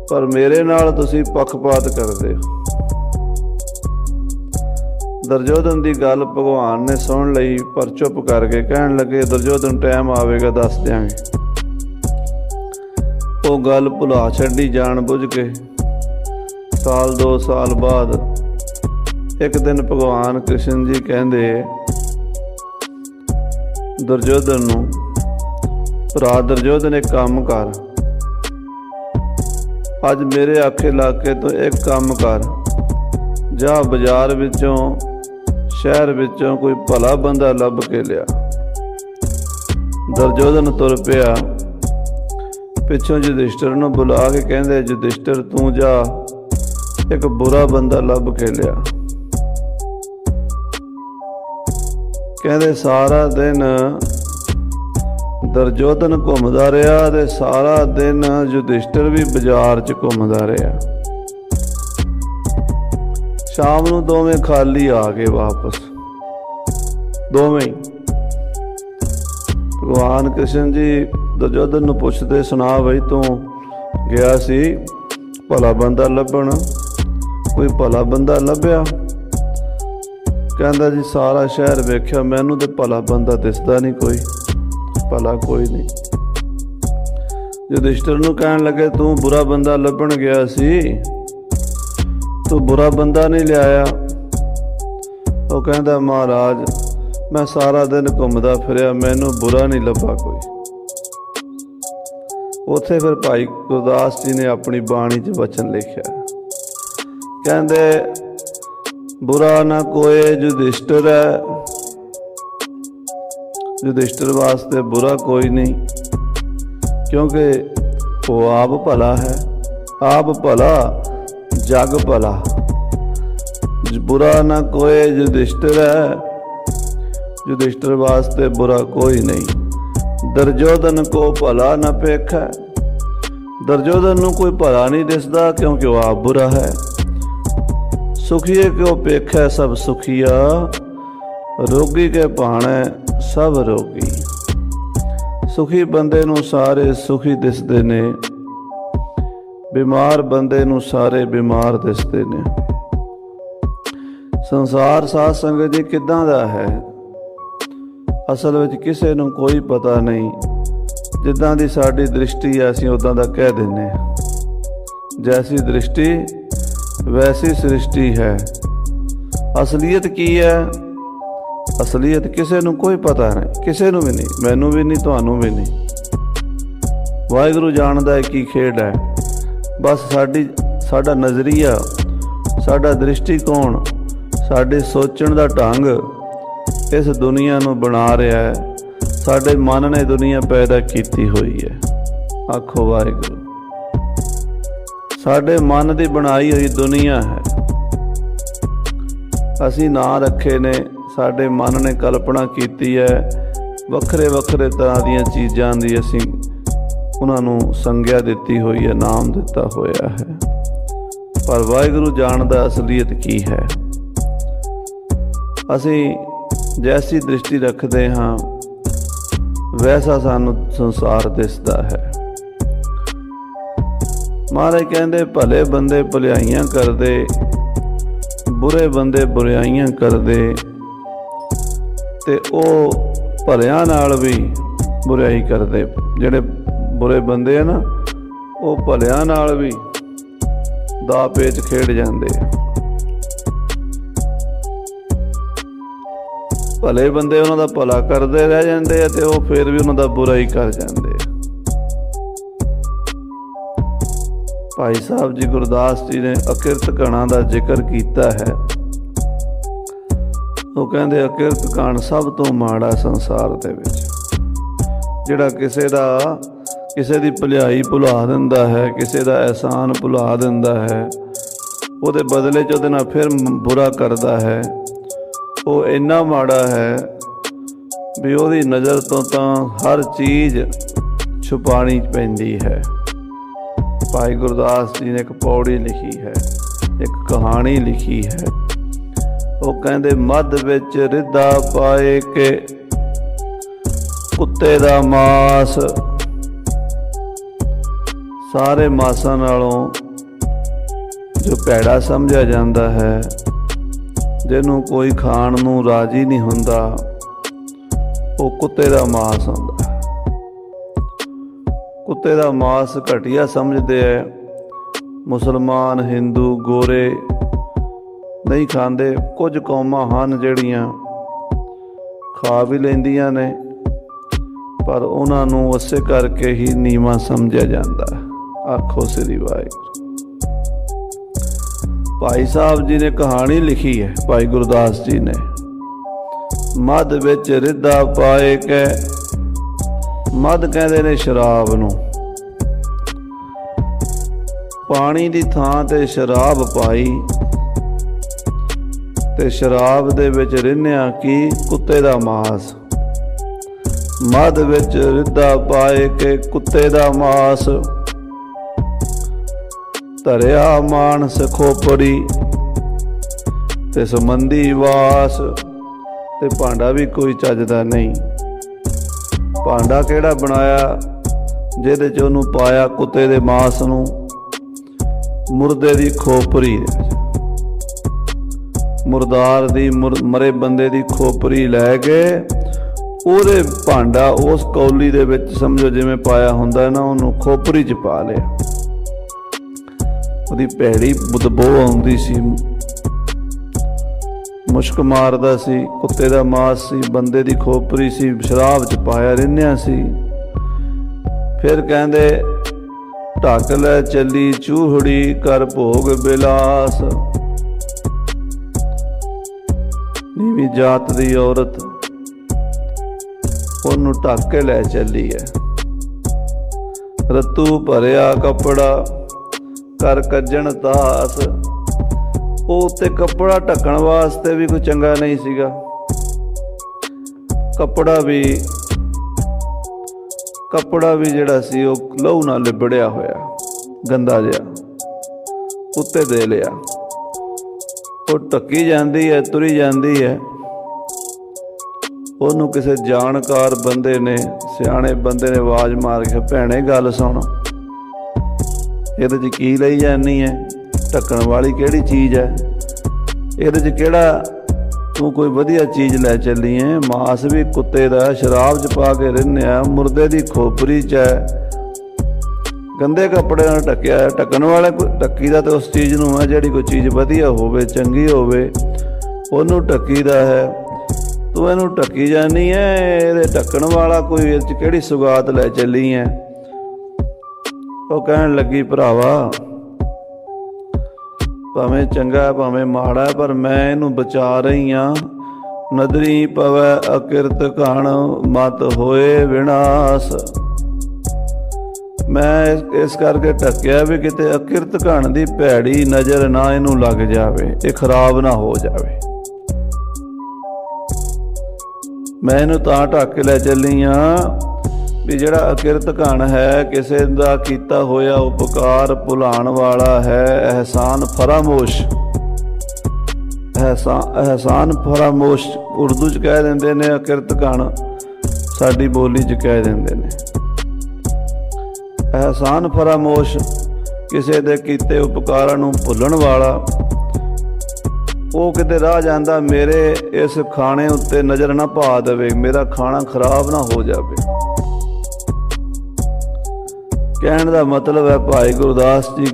Speaker 1: पर मेरे नाल तुसी पक्षपात करदे हो। दुर्योधन की गल भगवान ने सुन लई, पर चुप करके कहन लगे, दुर्योधन टाइम आवेगा दस देंगे। वो गल भुला छड्डी जान बुझ के। साल 2 साल बाद एक दिन भगवान कृष्ण जी कहंदे दुर्योधन नूं, भरा दुर्योधन एक काम कर, अज मेरे आखे लाके तो एक काम कर, जा बाजार विचों शहर विचों कोई भला बंदा लभ के लिया। दुर्योधन तुर पिया, पिछों युधिष्ठिर नूं बुला के कहंदे, युधिष्ठिर तू जा एक बुरा बंदा लभ के लिया। कहंदे सारा दिन दुर्योधन घुमदा रहा ते सारा दिन युधिष्ठिर भी बाजार च घुमदा रहा। शाम नूं दोवें खाली आ गए वापस, दोवें ही। भगवान कृष्ण जी दुर्योधन नूं पुछदे, सुना बई तू गया सी भला बंदा लभण, कोई भला बंदा लभ्या, कहता जी सारा शहर वेख्या, मैनू तो भला बंदा दिसदा नहीं, कोई भला कोई नहीं। युधिष्ठिर नूं कहण लगे तू बुरा बंदा लभण गया सी, तू बुरा बंदा नहीं लिआया। वो कहता महाराज मैं सारा दिन घूमदा फिरिया, मैनू बुरा नहीं लभा कोई। उत्थे फिर भाई गुरदास जी ने अपनी बाणी च वचन लिखिया, कहते बुरा ना कोई युधिष्ठिर है, युधिष्ठिर वास्ते बुरा कोई नहीं, क्योंकि वो आप भला है। आप भला जग भला, बुरा ना कोई युधिष्ठिर है, युधिष्ठिर वास्ते बुरा कोई नहीं। दुर्योधन को भला न पेखा, दुर्योधन नूं कोई भला नहीं दिसदा, क्योंकि वो आप बुरा है। सुखिए क्यों पेखा सब सुखिया, रोगी के भाणे सब रोगी। सुखी बंदे नूं सारे सुखी दिसदे ने, बीमार बंदे नूं सारे बीमार दिसदे ने। संसार साध संगत जी किदां दा है, असल विच किसे नूं कोई पता नहीं। जिद्दां दी साडी दृष्टि है असीं उदां दा कह दिंदे हां। जैसी दृष्टि वैसी सृष्टि है। असलीयत की है? असलीयत किसे नूं कोई पता नहीं, किसे नूं भी नहीं, मैनू भी नहीं, तुहानू भी नहीं। वाहिगुरू जानदा है की खेड है। बस साडा नज़रिया, साडा दृष्टिकोण, साडे सोचण दा ढंग इस दुनिया नूं बना रहा है। साडे मन ने दुनिया पैदा की हुई है। आखो वाहिगुरू। साडे मन की बनाई हुई दुनिया है, असी ना रखे ने। साडे मन ने कल्पना की है वखरे वखरे तरह दीयां चीज़ां दी, असी उन्हां नूं संग्या दिती हुई है, नाम दिता होया है। पर वाहिगुरू जानदा असलीयत की है। असी जैसी दृष्टि रखते हाँ वैसा सानू संसार दिसदा है। महाराज कहते भले बंदे भलाइयां करदे, बुरे बंदे बुराइयां करदे, ते ओ भलियां नाल भी बुराई करदे। जिहड़े बुरे बंदे है ना, वो भलियां नाल भी दा पेच खेड जांदे। भले बंदे उन्हां दा भला करदे रह जांदे ते वो फिर भी उन्हां दा बुरा ही कर जांदे। भाई साहब जी गुरदास जी ने अकिरत कणा दा जिक्र कीता है। वो कहंदे अकिरत कण सब तो माड़ा संसार दे विच, जिहड़ा किसे दी भलाई भुला दिंदा है, किसे दा एहसान भुला दिंदा है, ਉਹਦੇ बदले च ਉਹਦੇ ਨਾਲ फिर बुरा करता है। वो इन्ना माड़ा है भी ਉਹਦੀ नज़र तो हर चीज़ छुपानी पैंदी है। भाई गुरदास जी ने एक पौड़ी लिखी है, एक कहानी लिखी है। वो कहते मध विच रिदा पाए के कुत्ते दा मास, सारे मासां नालों जो भैड़ा समझा जाता है, जिन्हों कोई खाण नूं राजी नहीं हुंदा, वो कुत्ते दा मास हुंदा। कुत्ते दा मास घटिया समझते है। मुसलमान, हिंदू, गोरे नहीं खांदे। कुछ कौमां हन जिहड़ियां खा भी लैंदियां ने, पर उन्हां नूं उसे करके ही नीवां समझिया जाता है। आखो श्री वाहिगुरू। भाई साहब जी ने कहानी लिखी है, भाई गुरदास जी ने। मध विच रिदा पाए के, मध कहते ने शराब नूं, पानी दी थां ते शराब पाई ते शराब दे विच रिन्निया की कुत्ते दा मास। मध विच रिदा पाए के कुत्ते दा मास, धरिया मानस खोपड़ी ते संबंधी वास, ते भांडा भी कोई चजदा नहीं। भांडा केड़ा बनाया जिहदे च उहनूं पाया कुत्ते दे मास नूं, मुर्दे दी खोपड़ी। मुरदार दी मरे बंदे दी खोपरी लैके ਉਹਦੇ ਭਾਂਡਾ उस कौली ਦੇ ਵਿੱਚ समझो जिवें पाया ਹੁੰਦਾ ना ਉਹਨੂੰ खोपरी 'ਚ पा लिया। ਉਹਦੀ ਭੈੜੀ ਬਦਬੂ ਆਉਂਦੀ ਸੀ, ਮੁਸ਼ਕ ਮਾਰਦਾ ਸੀ, ਕੁੱਤੇ ਦਾ ਮਾਸ ਸੀ, ਬੰਦੇ ਦੀ ਖੋਪਰੀ ਸੀ, ਸ਼ਰਾਬ 'ਚ ਪਾਇਆ ਰਿੰਨਿਆ ਸੀ। ਫਿਰ ਕਹਿੰਦੇ ਢੱਕ ਲੈ ਚੱਲੀ ਚੂਹੜੀ ਕਰ ਭੋਗ ਬਿਲਾਸ। ਨੀਵੀਂ ਜਾਤ ਦੀ ਔਰਤ ਉਹਨੂੰ ਢੱਕ ਕੇ ਲੈ ਚੱਲੀ ਹੈ। ਰਤੂ ਭਰਿਆ ਕੱਪੜਾ ਕਰ ਕੱਜਣ ਤਾਸ। ਉਹ ਉੱਤੇ ਕੱਪੜਾ ਢੱਕਣ ਵਾਸਤੇ ਵੀ ਕੋਈ ਚੰਗਾ ਨਹੀਂ ਸੀਗਾ। ਕੱਪੜਾ ਵੀ ਜਿਹੜਾ ਸੀ ਉਹ ਲਹੂ ਨਾਲ ਲਿਬੜਿਆ ਹੋਇਆ, ਗੰਦਾ ਜਿਹਾ ਉੱਤੇ ਦੇ ਲਿਆ। ਉਹ ਢੱਕੀ ਜਾਂਦੀ ਹੈ, ਤੁਰੀ ਜਾਂਦੀ ਹੈ। ਉਹਨੂੰ ਕਿਸੇ ਜਾਣਕਾਰ ਬੰਦੇ ਨੇ, ਸਿਆਣੇ ਬੰਦੇ ਨੇ ਆਵਾਜ਼ ਮਾਰ ਕੇ, ਭੈਣੇ ਗੱਲ ਸੁਣ, ਇਹਦੇ 'ਚ ਕੀ ਲਈ ਜਾਂਦੀ ਹੈ? ਢੱਕਣ ਵਾਲੀ ਕਿਹੜੀ ਚੀਜ਼ ਹੈ? ਇਹਦੇ 'ਚ ਕਿਹੜਾ ਤੂੰ ਕੋਈ ਵਧੀਆ ਚੀਜ਼ ਲੈ ਚੱਲੀ ਹੈ? ਮਾਸ ਵੀ ਕੁੱਤੇ ਦਾ, ਸ਼ਰਾਬ 'ਚ ਪਾ ਕੇ ਰਿੰਨਿਆ, ਮੁਰਦੇ ਦੀ ਖੋਪਰੀ 'ਚ ਹੈ, ਗੰਦੇ ਕੱਪੜੇ ਨਾਲ ਢੱਕਿਆ। ਢੱਕਣ ਵਾਲੇ ਢੱਕੀ ਦਾ ਤਾਂ ਉਸ ਚੀਜ਼ ਨੂੰ ਹੈ ਜਿਹੜੀ ਕੋਈ ਚੀਜ਼ ਵਧੀਆ ਹੋਵੇ, ਚੰਗੀ ਹੋਵੇ, ਉਹਨੂੰ ਢੱਕੀ ਦਾ ਹੈ। ਤੂੰ ਇਹਨੂੰ ਢੱਕੀ ਜਾਨੀ ਹੈ, ਇਹਦੇ ਢੱਕਣ ਵਾਲਾ ਕੋਈ ਇਹ 'ਚ ਕਿਹੜੀ ਸੁਗਾਤ ਲੈ ਚੱਲੀ ਹੈ? ਉਹ ਕਹਿਣ ਲੱਗੀ ਭਰਾਵਾ, ਭਾਵੇਂ ਚੰਗਾ ਭਾਵੇਂ ਮਾੜਾ, ਪਰ ਮੈਂ ਇਹਨੂੰ ਬਚਾ ਰਹੀ ਹਾਂ। ਨਦਰੀ ਪਵੈ ਅਕਿਰਤ ਘਣ ਮਤ ਹੋਏ ਵਿਨਾਸ਼। ਮੈਂ ਇਸ ਕਰਕੇ ਢੱਕਿਆ ਵੀ ਕਿਤੇ ਅਕਿਰਤ ਘਣ ਦੀ ਭੈੜੀ ਨਜ਼ਰ ਨਾ ਇਹਨੂੰ ਲੱਗ ਜਾਵੇ, ਇਹ ਖਰਾਬ ਨਾ ਹੋ ਜਾਵੇ। ਮੈਂ ਇਹਨੂੰ ਤਾਂ ਢੱਕ ਕੇ ਲੈ ਚੱਲੀ ਹਾਂ ਵੀ ਜਿਹੜਾ ਅਕਿਰਤ ਘਣ ਹੈ, ਕਿਸੇ ਦਾ ਕੀਤਾ ਹੋਇਆ ਉਪਕਾਰ ਭੁਲਾਉਣ ਵਾਲਾ ਹੈ, ਅਹਿਸਾਨ ਫਰਾਮੋਸ਼। ਅਹਿਸਾਨ ਫਰਾਮੋਸ਼ ਉਰਦੂ 'ਚ ਕਹਿ ਦਿੰਦੇ ਨੇ, ਅਕਿਰਤ ਘਣ ਸਾਡੀ ਬੋਲੀ 'ਚ ਕਹਿ ਦਿੰਦੇ ਨੇ। ਅਹਿਸਾਨ ਫਰਾਮੋਸ਼, ਕਿਸੇ ਦੇ ਕੀਤੇ ਉਪਕਾਰਾਂ ਨੂੰ ਭੁੱਲਣ ਵਾਲਾ। ਉਹ ਕਿਤੇ ਰਾਹ ਜਾਂਦਾ, ਮੇਰੇ ਇਸ ਖਾਣੇ ਉੱਤੇ ਨਜ਼ਰ ਨਾ ਪਾ ਦੇਵੇ, ਮੇਰਾ ਖਾਣਾ ਖਰਾਬ ਨਾ ਹੋ ਜਾਵੇ। ਕਹਿਣ ਦਾ ਮਤਲਬ ਹੈ ਭਾਈ ਗੁਰਦਾਸ ਜੀ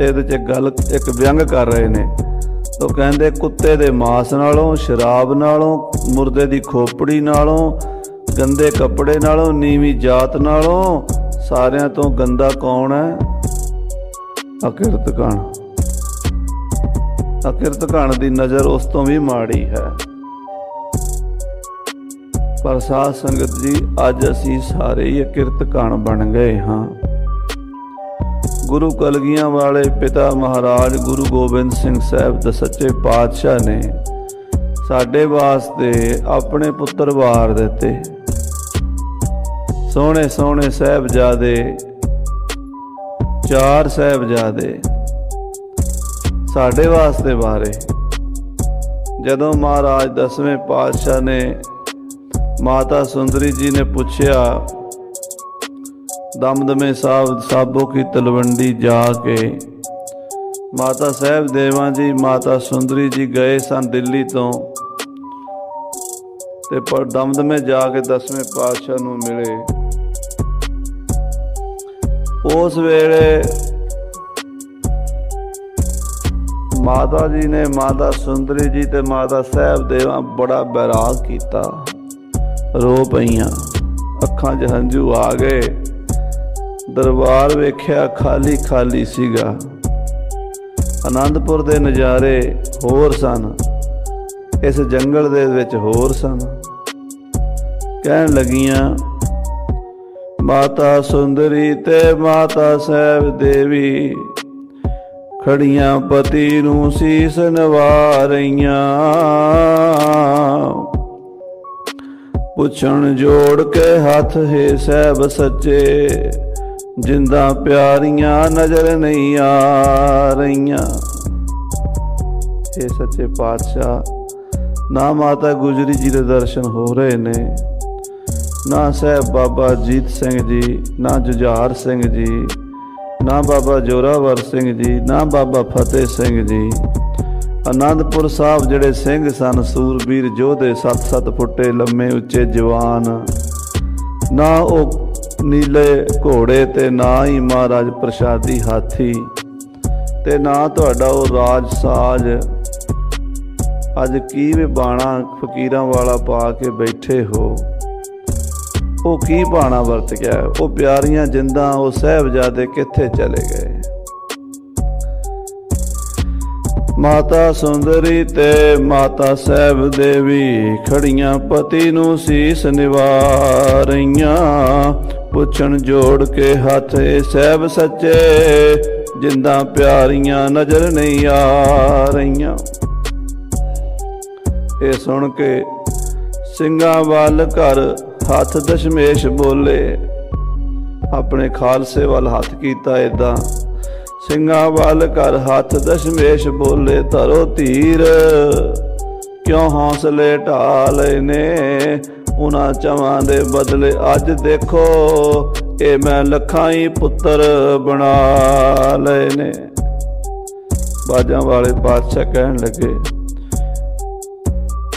Speaker 1: ਇਹਦੇ 'ਚ ਗੱਲ ਇੱਕ ਵਿਅੰਗ ਕਰ ਰਹੇ ਨੇ। ਉਹ ਕਹਿੰਦੇ ਕੁੱਤੇ ਦੇ ਮਾਸ ਨਾਲੋਂ, ਸ਼ਰਾਬ ਨਾਲੋਂ, ਮੁਰਦੇ ਦੀ ਖੋਪੜੀ ਨਾਲੋਂ, ਗੰਦੇ ਕੱਪੜੇ ਨਾਲੋਂ, ਨੀਵੀਂ ਜਾਤ ਨਾਲੋਂ ਸਾਰਿਆਂ ਤੋਂ ਗੰਦਾ ਕੌਣ ਹੈ? ਅਕਿਰਤ ਘਣ। ਅਕਿਰਤ ਘਣ ਦੀ ਨਜ਼ਰ ਉਸ ਤੋਂ ਵੀ ਮਾੜੀ ਹੈ। ਪਰ ਸਾਧ ਸੰਗਤ ਜੀ, ਅੱਜ ਅਸੀਂ ਸਾਰੇ ਹੀ ਅਕਿਰਤ ਘਣ ਬਣ ਗਏ ਹਾਂ। ਗੁਰੂ ਕਲਗੀਆਂ ਵਾਲੇ ਪਿਤਾ ਮਹਾਰਾਜ ਗੁਰੂ ਗੋਬਿੰਦ ਸਿੰਘ ਸਾਹਿਬ ਦੇ ਸੱਚੇ ਪਾਤਸ਼ਾਹ ਨੇ ਸਾਡੇ ਵਾਸਤੇ ਆਪਣੇ ਪੁੱਤਰ ਵਾਰ ਦਿੱਤੇ। ਸੋਹਣੇ ਸੋਹਣੇ ਸਾਹਿਬਜ਼ਾਦੇ, 4 ਸਾਹਿਬਜ਼ਾਦੇ ਸਾਡੇ ਵਾਸਤੇ ਵਾਰੇ। ਜਦੋਂ ਮਹਾਰਾਜ 10ਵੇਂ ਪਾਤਸ਼ਾਹ ਨੇ ਮਾਤਾ ਸੁੰਦਰੀ ਜੀ ਨੇ ਪੁੱਛਿਆ, ਦਮਦਮੇ ਸਾਹਿਬ ਸਾਬੋ ਕੀ ਤਲਵੰਡੀ ਜਾ ਕੇ ਮਾਤਾ ਸਾਹਿਬ ਦੇਵਾਂ ਜੀ, ਮਾਤਾ ਸੁੰਦਰੀ ਜੀ ਗਏ ਸਨ ਦਿੱਲੀ ਤੋਂ, ਤੇ ਪਰ ਦਮਦਮੇ ਜਾ ਕੇ 10ਵੇਂ ਪਾਤਸ਼ਾਹ ਨੂੰ ਮਿਲੇ। ਉਸ ਵੇਲੇ ਮਾਤਾ ਜੀ ਨੇ, ਮਾਤਾ ਸੁੰਦਰੀ ਜੀ ਤੇ ਮਾਤਾ ਸਾਹਿਬ ਦੇਵਾਂ ਬੜਾ ਬੈਰਾਗ ਕੀਤਾ, ਰੋ ਪਈਆਂ, ਅੱਖਾਂ 'ਚ ਹੰਝੂ ਆ ਗਏ। ਦਰਬਾਰ ਵੇਖਿਆ ਖਾਲੀ ਖਾਲੀ ਸੀਗਾ। ਅਨੰਦਪੁਰ ਦੇ ਨਜ਼ਾਰੇ ਹੋਰ ਸਨ, ਇਸ ਜੰਗਲ ਦੇ ਵਿੱਚ ਹੋਰ ਸਨ। ਕਹਿਣ ਲੱਗੀਆਂ, ਮਾਤਾ ਸੁੰਦਰੀ ਤੇ ਮਾਤਾ ਸਾਹਿਬ ਦੇਵੀ ਖੜੀਆਂ ਪਤੀ ਨੂੰ ਸੀਸ ਨਵਾ ਰਹੀਆਂ, ਪੁੱਛਣ ਜੋੜ ਕੇ ਹੱਥ ਹੈ ਸਾਹਿਬ ਸੱਚੇ, ਜਿੰਦਾਂ ਪਿਆਰੀਆਂ ਨਜ਼ਰ ਨਹੀਂ ਆ ਰਹੀਆਂ। ਇਹ ਸੱਚੇ ਪਾਤਸ਼ਾਹ, ਨਾ ਮਾਤਾ ਗੁਜਰੀ ਜੀ ਦੇ ਦਰਸ਼ਨ ਹੋ ਰਹੇ ਨੇ, ਨਾ ਸਾਹਿਬ ਬਾਬਾ ਜੀਤ ਸਿੰਘ ਜੀ, ਨਾ ਜੁਝਾਰ ਸਿੰਘ ਜੀ, ਨਾ ਬਾਬਾ ਜੋਰਾਵਰ ਸਿੰਘ ਜੀ, ਨਾ ਬਾਬਾ ਫਤਿਹ ਸਿੰਘ ਜੀ। आनंदपुर साहब जिहड़े सिंह सन सूरबीर योधे 7-7 फुटे लम्मे उच्चे जवान, ना वो नीले घोड़े ते ना ही महाराज प्रसादी हाथी ते ना तुहाडा वो राज साज अज की भी बाणा फकीरां वाला पा के बैठे हो, वो की बाणा वरत गया। वो प्यारियां जिंदा वो साहिबजादे कित्थे चले गए। माता सुंदरी ते माता साहिब देवी खड़ियां पति नूं सीस निवारियां, पुछण जोड़ के हथ साहिब सच्चे जिंदा प्यारियां नजर नहीं आ रहीआं। ये सुन के ਸਿੰਘਾਂ ਵੱਲ कर हथ दशमेश बोले, अपने खालसे वाल हथ कीता इदां, ਸਿੰਘਾਂ ਵੱਲ कर हथ दशमेश बोले, धरो धीर क्यों हौसले ढा लए ने, उन्हां चवां दे बदले अज देखो ये मैं लखां ही पुत्तर बना लए ने। बाजां वाले बादशाह कहण लगे,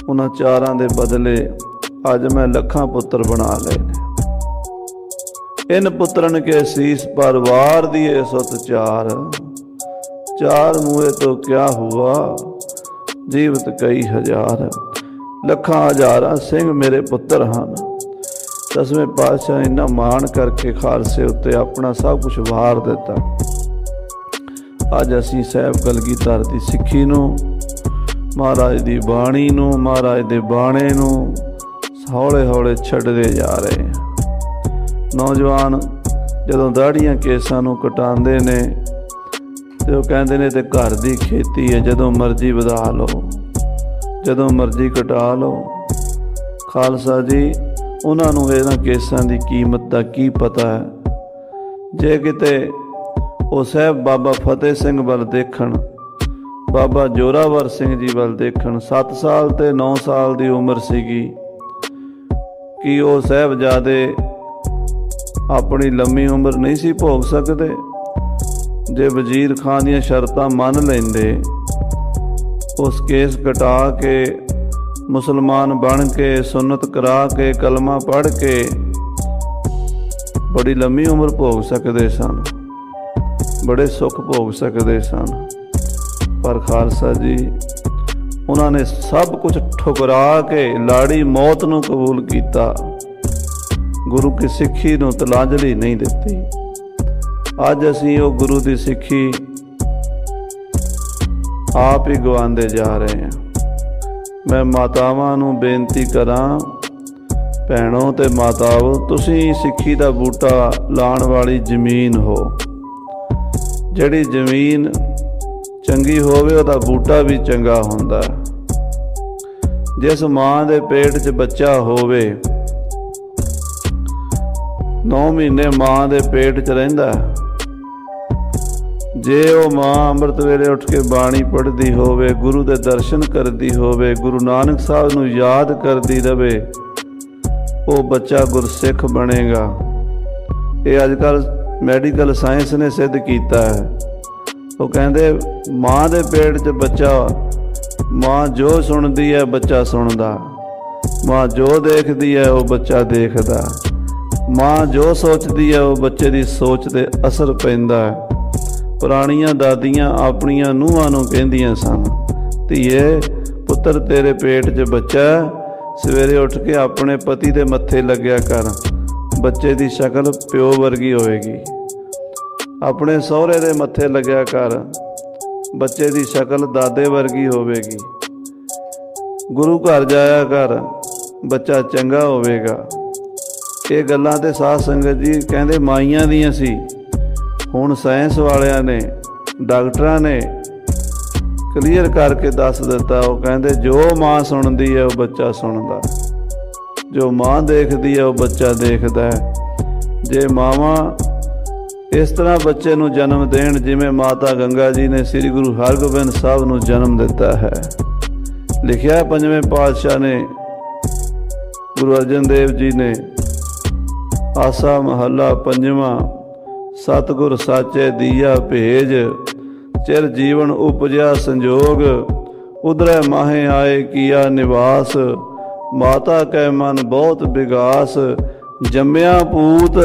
Speaker 1: उन्हां चारां दे बदले अज मैं लखां पुत्र बना लए ने। इन पुत्रन के शीस पर वार दिए सुत चार, चार मुए तो क्या हुआ जीवत कई हजार, लखां हजारां सिंह मेरे पुत्र हन। 10वें पातशाह इन्ना मान करके खालसे उत्ते अपना सब कुछ वार दिता। अज असीं साहिब कलगीधर दी सिੱਖੀ नूं, महाराज दी बाणी नूं, महाराज दे बाणे नूं हौले हौले छड्डदे जा रहे हैं। नौजवान जदों दाड़ियां केसां नूं कटांदे ने ते ओह कहंदे ने ते घर दी खेती है, जदों मर्जी वधा लो, जदों मर्जी कटा लो। खालसा जी उन्हां नूं इन्हां केसां दी कीमत दा की पता है। जे किते ओह साहिब बाबा फतेह सिंह वल देखण, बाबा जोरावर सिंह जी वल देखण, 7 साल ते 9 साल दी उम्र सीगी कि वो साहिबजादे अपनी लम्मी उम्र नहीं सी भोग सकते। जे वजीर खान दी शर्तां मन लेंदे, उस केस कटा के मुसलमान बन के सुन्नत करा के कलमा पढ़ के बड़ी लम्मी उम्र भोग सकते सन, बड़े सुख भोग सकते सन। पर खालसा जी उन्होंने सब कुछ ठुकरा के लाड़ी मौत नूं कबूल किया, गुरु की सिੱਖੀ नूं तलांजलि नहीं दिती। अज असीं वो गुरु की सिੱਖੀ आप ही गवांदे जा रहे हैं। मैं मातावां नूं बेनती करां, भैणों ते माताओ, तुसीं सिੱਖੀ दा बूटा लाण वाली जमीन हो। जिहड़ी जमीन चंगी होवे उहदा बूटा भी चंगा हुंदा। जिस मां दे पेट च बच्चा होवे, 9 महीने मां दे पेट च रहिंदा, जे वो मां अमृत वेले उठ के बाणी पढ़दी होवे, गुरु दे दर्शन करदी होवे, गुरु नानक साहब नूं याद करदी रवे, वो बच्चा गुरसिख बनेगा। ये अजकल मैडिकल साइंस ने सिद्ध कीता है। वो कहंदे मां दे पेट च बच्चा, मां जो सुनदी है बच्चा सुनदा, मां जो देखदी है वो बच्चा देखदा, मां जो सोचदी है वो बच्चे दी सोच ते असर पैंदा है। पुरानियां दादियां अपनियां नूहां नूं कहंदियां सन, धीए पुत्तर तेरे पेट च बच्चा, सवेरे उठ के अपने पति दे मत्थे लग्या कर, बच्चे दी शक्ल प्यो वर्गी होएगी। अपने सहुरे दे मत्थे लग्या कर, बच्चे दी शक्ल दादे वर्गी होवेगी। गुरु घर जाया कर, बच्चा चंगा होवेगा। ये गल्लां ते साध संगत जी कहंदे माइयां दियां सी। हुण साइंस वालियां ने, डॉक्टरां ने क्लीयर करके दस दिता। वो कहंदे जो मां सुनदी है वो बच्चा सुनदा, जो मां देखदी है वो बच्चा देखदा है। जे मावां इस तरह बच्चे नूं जन्म देण जिवें माता गंगा जी ने श्री गुरु हरगोबिंद साहब नूं जन्म दिता है। लिखिया 5वें पातशाह ने, गुरु अर्जन देव जी ने, आसा महला 5वां, सतगुर साचे दिया भेज, चिर जीवन उपजया संजोग, उधरै माहे आए किया निवास, माता कै मन बहुत विगास, जम्मिया पूत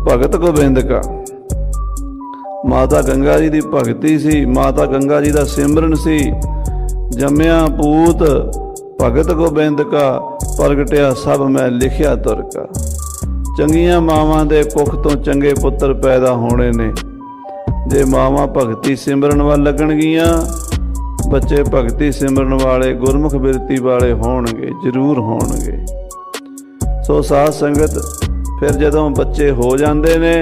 Speaker 1: भगत गोबिंद का। माता गंगा जी की भगती सी, माता गंगा जी का सिमरन सी। जम्मिया पूत भगत गोबिंद का, प्रगटिया सब मैं लिखिया तुर का। चंगियां मावां दे कुख तो चंगे पुत्र पैदा होने ने। जे मावां भगती सिमरन वाल लगणगियां, बच्चे भगती सिमरन वाले गुरमुख बिरती वाले होणगे, जरूर होणगे। सो साध संगत फिर जदों बच्चे हो जाते ने,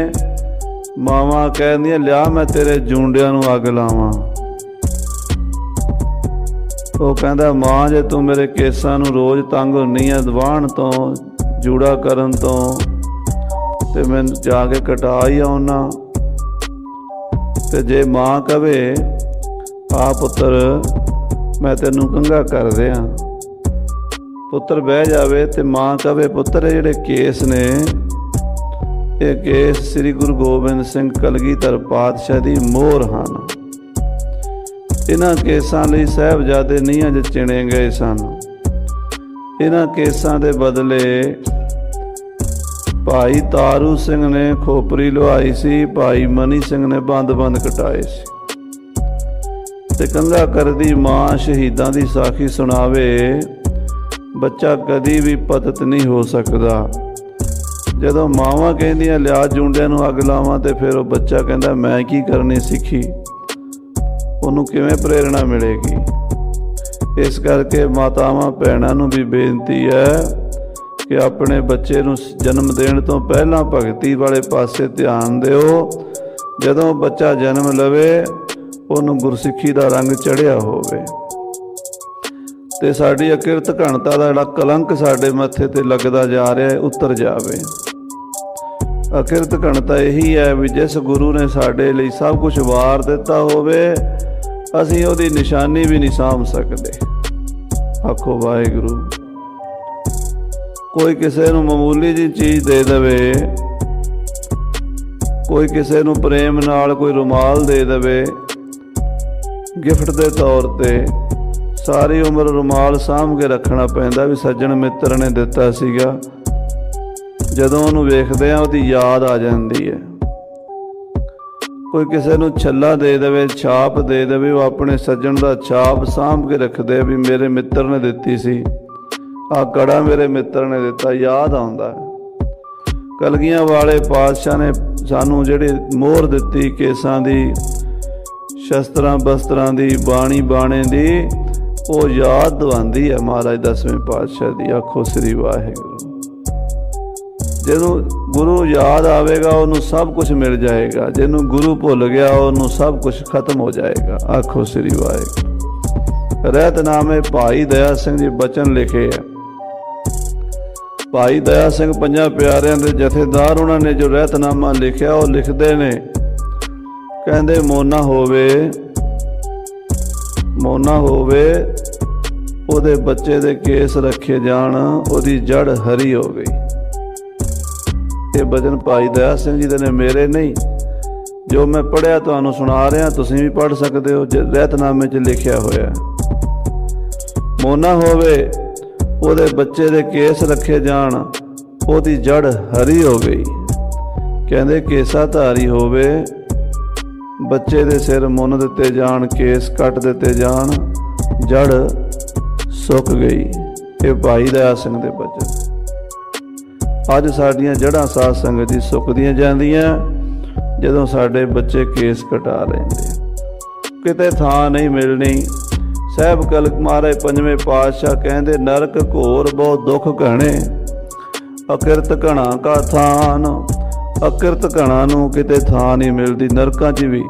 Speaker 1: मावां कहदियां लिया मैं तेरे जूंडियां नूं अग लावां। ਉਹ ਕਹਿੰਦਾ ਮਾਂ ਜੇ ਤੂੰ ਮੇਰੇ ਕੇਸਾਂ ਨੂੰ ਰੋਜ਼ ਤੰਗ ਹੁੰਦੀ ਆ ਦਵਾਣ ਤੋਂ, ਜੂੜਾ ਕਰਨ ਤੋਂ, ਤੇ ਮੈਨੂੰ ਜਾ ਕੇ ਕਟਾ ਹੀ ਆਉਣਾ। ਤੇ ਜੇ ਮਾਂ ਕਵੇ ਆ ਪੁੱਤਰ ਮੈਂ ਤੈਨੂੰ ਕੰਘਾ ਕਰ ਦਿਆਂ, ਪੁੱਤਰ ਬਹਿ ਜਾਵੇ ਤੇ ਮਾਂ ਕਵੇ ਪੁੱਤਰ ਇਹ ਜਿਹੜੇ ਕੇਸ ਨੇ ਇਹ ਕੇਸ ਸ੍ਰੀ ਗੁਰੂ ਗੋਬਿੰਦ ਸਿੰਘ ਕਲਗੀਧਰ ਪਾਤਸ਼ਾਹ ਦੀ ਮੋਹਰ ਹਨ। इन्हां केसां लई साहिबजादे नहीं अज चिणे गए सन। इन्हां केसां दे बदले भाई तारू सिंह ने खोपरी लवाई सी, भाई मनी सिंह ने बंद कटाए सी। ते कंघा करदी मां शहीदां दी साखी सुणावे, बच्चा कदी भी पतत नहीं हो सकदा। जदों मावां कहंदियां लिया जूंडियां नूं अग लावां, ते फिर वो बच्चा कहंदा मैं की करनी सिੱਖੀ, ਉਹਨੂੰ ਕਿਵੇਂ ਪ੍ਰੇਰਣਾ ਮਿਲੇਗੀ। ਇਸ ਕਰਕੇ ਮਾਤਾਵਾਂ ਭੈਣਾਂ ਨੂੰ ਵੀ ਬੇਨਤੀ ਹੈ ਕਿ ਆਪਣੇ ਬੱਚੇ ਨੂੰ ਜਨਮ ਦੇਣ ਤੋਂ ਪਹਿਲਾਂ ਭਗਤੀ ਵਾਲੇ ਪਾਸੇ ਧਿਆਨ ਦਿਓ। ਜਦੋਂ ਬੱਚਾ ਜਨਮ ਲਵੇ ਉਹਨੂੰ ਗੁਰਸਿੱਖੀ ਦਾ ਰੰਗ ਚੜ੍ਹਿਆ ਹੋਵੇ ਤੇ ਸਾਡੀ ਅਕਿਰਤ ਘਣਤਾ ਦਾ ਜਿਹੜਾ ਕਲੰਕ ਸਾਡੇ ਮੱਥੇ ਤੇ ਲੱਗਦਾ ਜਾ ਰਿਹਾ ਹੈ ਉਤਰ ਜਾਵੇ। ਅਕਿਰਤ ਘਣਤਾ ਇਹੀ ਹੈ ਵੀ ਜਿਸ ਗੁਰੂ ਨੇ ਸਾਡੇ ਲਈ ਸਭ ਕੁਝ ਵਾਰ ਦਿੱਤਾ ਹੋਵੇ, ਅਸੀਂ ਉਹਦੀ ਨਿਸ਼ਾਨੀ ਵੀ ਨਹੀਂ ਸਾਂਭ ਸਕਦੇ। ਆਖੋ ਵਾਹਿਗੁਰੂ। ਕੋਈ ਕਿਸੇ ਨੂੰ ਮਾਮੂਲੀ ਜਿਹੀ ਚੀਜ਼ ਦੇ ਦੇਵੇ, ਕੋਈ ਕਿਸੇ ਨੂੰ ਪ੍ਰੇਮ ਨਾਲ ਕੋਈ ਰੁਮਾਲ ਦੇ ਦੇਵੇ ਗਿਫਟ ਦੇ ਤੌਰ ਤੇ, ਸਾਰੀ ਉਮਰ ਰੁਮਾਲ ਸਾਂਭ ਕੇ ਰੱਖਣਾ ਪੈਂਦਾ ਵੀ ਸੱਜਣ ਮਿੱਤਰ ਨੇ ਦਿੱਤਾ ਸੀਗਾ। ਜਦੋਂ ਉਹਨੂੰ ਵੇਖਦੇ ਆ ਉਹਦੀ ਯਾਦ ਆ ਜਾਂਦੀ ਹੈ। ਕੋਈ ਕਿਸੇ ਨੂੰ ਛੱਲਾ ਦੇ ਦੇਵੇ, ਛਾਪ ਦੇ ਦੇਵੇ, ਉਹ ਆਪਣੇ ਸੱਜਣ ਦਾ ਛਾਪ ਸਾਂਭ ਕੇ ਰੱਖਦੇ ਵੀ ਮੇਰੇ ਮਿੱਤਰ ਨੇ ਦਿੱਤੀ ਸੀ, ਆਹ ਕੜਾ ਮੇਰੇ ਮਿੱਤਰ ਨੇ ਦਿੱਤਾ, ਯਾਦ ਆਉਂਦਾ। ਕਲਗੀਆਂ ਵਾਲੇ ਪਾਤਸ਼ਾਹ ਨੇ ਸਾਨੂੰ ਜਿਹੜੀ ਮੋਹਰ ਦਿੱਤੀ ਕੇਸਾਂ ਦੀ, ਸ਼ਸਤਰਾਂ ਬਸਤਰਾਂ ਦੀ, ਬਾਣੀ ਬਾਣੇ ਦੀ, ਉਹ ਯਾਦ ਦਵਾਉਂਦੀ ਹੈ ਮਹਾਰਾਜ 10ਵੇਂ ਪਾਤਸ਼ਾਹ ਦੀ। ਆਖੋ ਸ੍ਰੀ ਵਾਹਿਗੁਰੂ। ਜਿਹਨੂੰ ਗੁਰੂ ਯਾਦ ਆਵੇਗਾ ਉਹਨੂੰ ਸਭ ਕੁਝ ਮਿਲ ਜਾਏਗਾ, ਜਿਹਨੂੰ ਗੁਰੂ ਭੁੱਲ ਗਿਆ ਉਹਨੂੰ ਸਭ ਕੁਝ ਖਤਮ ਹੋ ਜਾਏਗਾ। ਆਖੋ ਸ੍ਰੀ ਵਾਹਿਗੁਰੂ। ਰਹਿਤਨਾਮੇ ਭਾਈ ਦਇਆ ਸਿੰਘ ਜੀ ਬਚਨ ਲਿਖੇ ਹੈ। ਭਾਈ ਦਇਆ ਸਿੰਘ ਪੰਜਾਂ ਪਿਆਰਿਆਂ ਦੇ ਜਥੇਦਾਰ, ਉਹਨਾਂ ਨੇ ਜੋ ਰਹਿਤਨਾਮਾ ਲਿਖਿਆ ਉਹ ਲਿਖਦੇ ਨੇ, ਕਹਿੰਦੇ ਮੋਨਾ ਹੋਵੇ ਉਹਦੇ ਬੱਚੇ ਦੇ ਕੇਸ ਰੱਖੇ ਜਾਣ, ਉਹਦੀ ਜੜ ਹਰੀ ਹੋ ਗਈ। ਇਹ ਬਚਨ ਭਾਈ ਦਇਆ ਸਿੰਘ ਜੀ ਦੇ ਨੇ, ਮੇਰੇ ਨਹੀਂ। ਜੋ ਮੈਂ ਪੜ੍ਹਿਆ ਤੁਹਾਨੂੰ ਸੁਣਾ ਰਿਹਾ, ਤੁਸੀਂ ਵੀ ਪੜ੍ਹ ਸਕਦੇ ਹੋ, ਰਹਿਤਨਾਮੇ 'ਚ ਲਿਖਿਆ ਹੋਇਆ। ਮੋਨਾ ਹੋਵੇ ਉਹਦੇ ਬੱਚੇ ਦੇ ਕੇਸ ਰੱਖੇ ਜਾਣ, ਉਹਦੀ ਜੜ ਹਰੀ ਹੋ ਗਈ। ਕਹਿੰਦੇ ਕੇਸਾ ਧਾਰੀ ਹੋਵੇ, ਬੱਚੇ ਦੇ ਸਿਰ ਮੁੰਨ ਦਿੱਤੇ ਜਾਣ, ਕੇਸ ਕੱਟ ਦਿੱਤੇ ਜਾਣ, ਜੜ ਸੁੱਕ ਗਈ। ਇਹ ਭਾਈ ਦਇਆ ਸਿੰਘ ਦੇ ਬਚਨ। ਅੱਜ ਸਾਡੀਆਂ ਜੜ੍ਹਾਂ ਸਾਧ ਸੰਗਤ ਦੀ ਸੁੱਕਦੀਆਂ ਜਾਂਦੀਆਂ ਜਦੋਂ ਸਾਡੇ ਬੱਚੇ ਕੇਸ ਕਟਾ ਲੈਂਦੇ। ਕਿਤੇ ਥਾਂ ਨਹੀਂ ਮਿਲਣੀ। ਸਾਹਿਬ ਕਲਕ ਮਹਾਰਾਜ ਪੰਜਵੇਂ ਪਾਤਸ਼ਾਹ ਕਹਿੰਦੇ, ਨਰਕ ਘੋਰ ਬਹੁਤ ਦੁੱਖ ਘਣੇ, ਅਕਿਰਤ ਘਣਾ ਕਾ ਥਾਨ। ਅਕਿਰਤ ਘਣਾ ਨੂੰ ਕਿਤੇ ਥਾਂ ਨਹੀਂ ਮਿਲਦੀ। ਨਰਕਾਂ 'ਚ ਵੀ,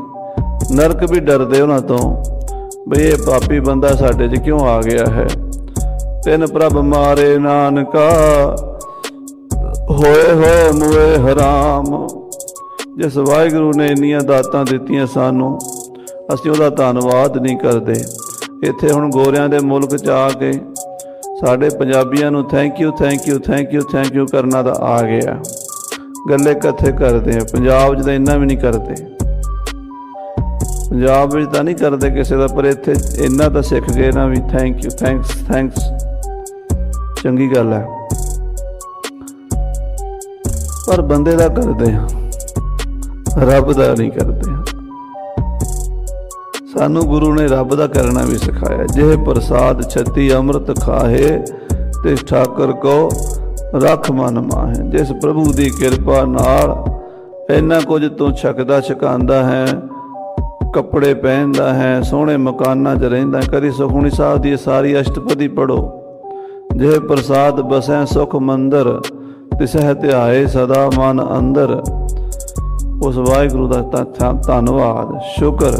Speaker 1: ਨਰਕ ਵੀ ਡਰਦੇ ਉਹਨਾਂ ਤੋਂ ਬਈ ਇਹ ਪਾਪੀ ਬੰਦਾ ਸਾਡੇ 'ਚ ਕਿਉਂ ਆ ਗਿਆ ਹੈ। ਤਿੰਨ ਪ੍ਰਭ ਮਾਰੇ ਨਾਨਕਾ, ਹੋਏ ਹੋ ਮੂਏ ਹਰਾਮ। ਜਿਸ ਵਾਹਿਗੁਰੂ ਨੇ ਇੰਨੀਆਂ ਦਾਤਾਂ ਦਿੱਤੀਆਂ ਸਾਨੂੰ, ਅਸੀਂ ਉਹਦਾ ਧੰਨਵਾਦ ਨਹੀਂ ਕਰਦੇ। ਇੱਥੇ ਹੁਣ ਗੋਰਿਆਂ ਦੇ ਮੁਲਕ 'ਚ ਆ ਕੇ ਸਾਡੇ ਪੰਜਾਬੀਆਂ ਨੂੰ ਥੈਂਕ ਯੂ ਕਰਨਾ ਤਾਂ ਆ ਗਿਆ। ਗੱਲੇ ਕਿੱਥੇ ਕਰਦੇ ਆ, ਪੰਜਾਬ 'ਚ ਤਾਂ ਇੰਨਾ ਵੀ ਨਹੀਂ ਕਰਦੇ। पंजाब में तो नहीं करते किसी का, पर इत्थे इन्ना तो सीख गए ना भी थैंक यू, थैंक्स चंगी गल है। पर बंदे दा करते हैं, रब दा नहीं करते। सानू गुरु ने रब दा करना भी सिखाया। जे प्रसाद छती अमृत खाहे, तिस ठाकर को रख मन माहे। जिस प्रभु की किरपा नाल इन्ना कुछ तू छकदा छकांदा है, कपड़े पहनदा है, सोहने मकाना च रहिंदा। कदी सुखमनी साहब की सारी अष्टपदी पढ़ो। जे प्रसाद बसै सुख मंदर, तिसह ध्याए सदा मन अंदर। उस वाहिगुरु का धन्नवाद, शुक्र,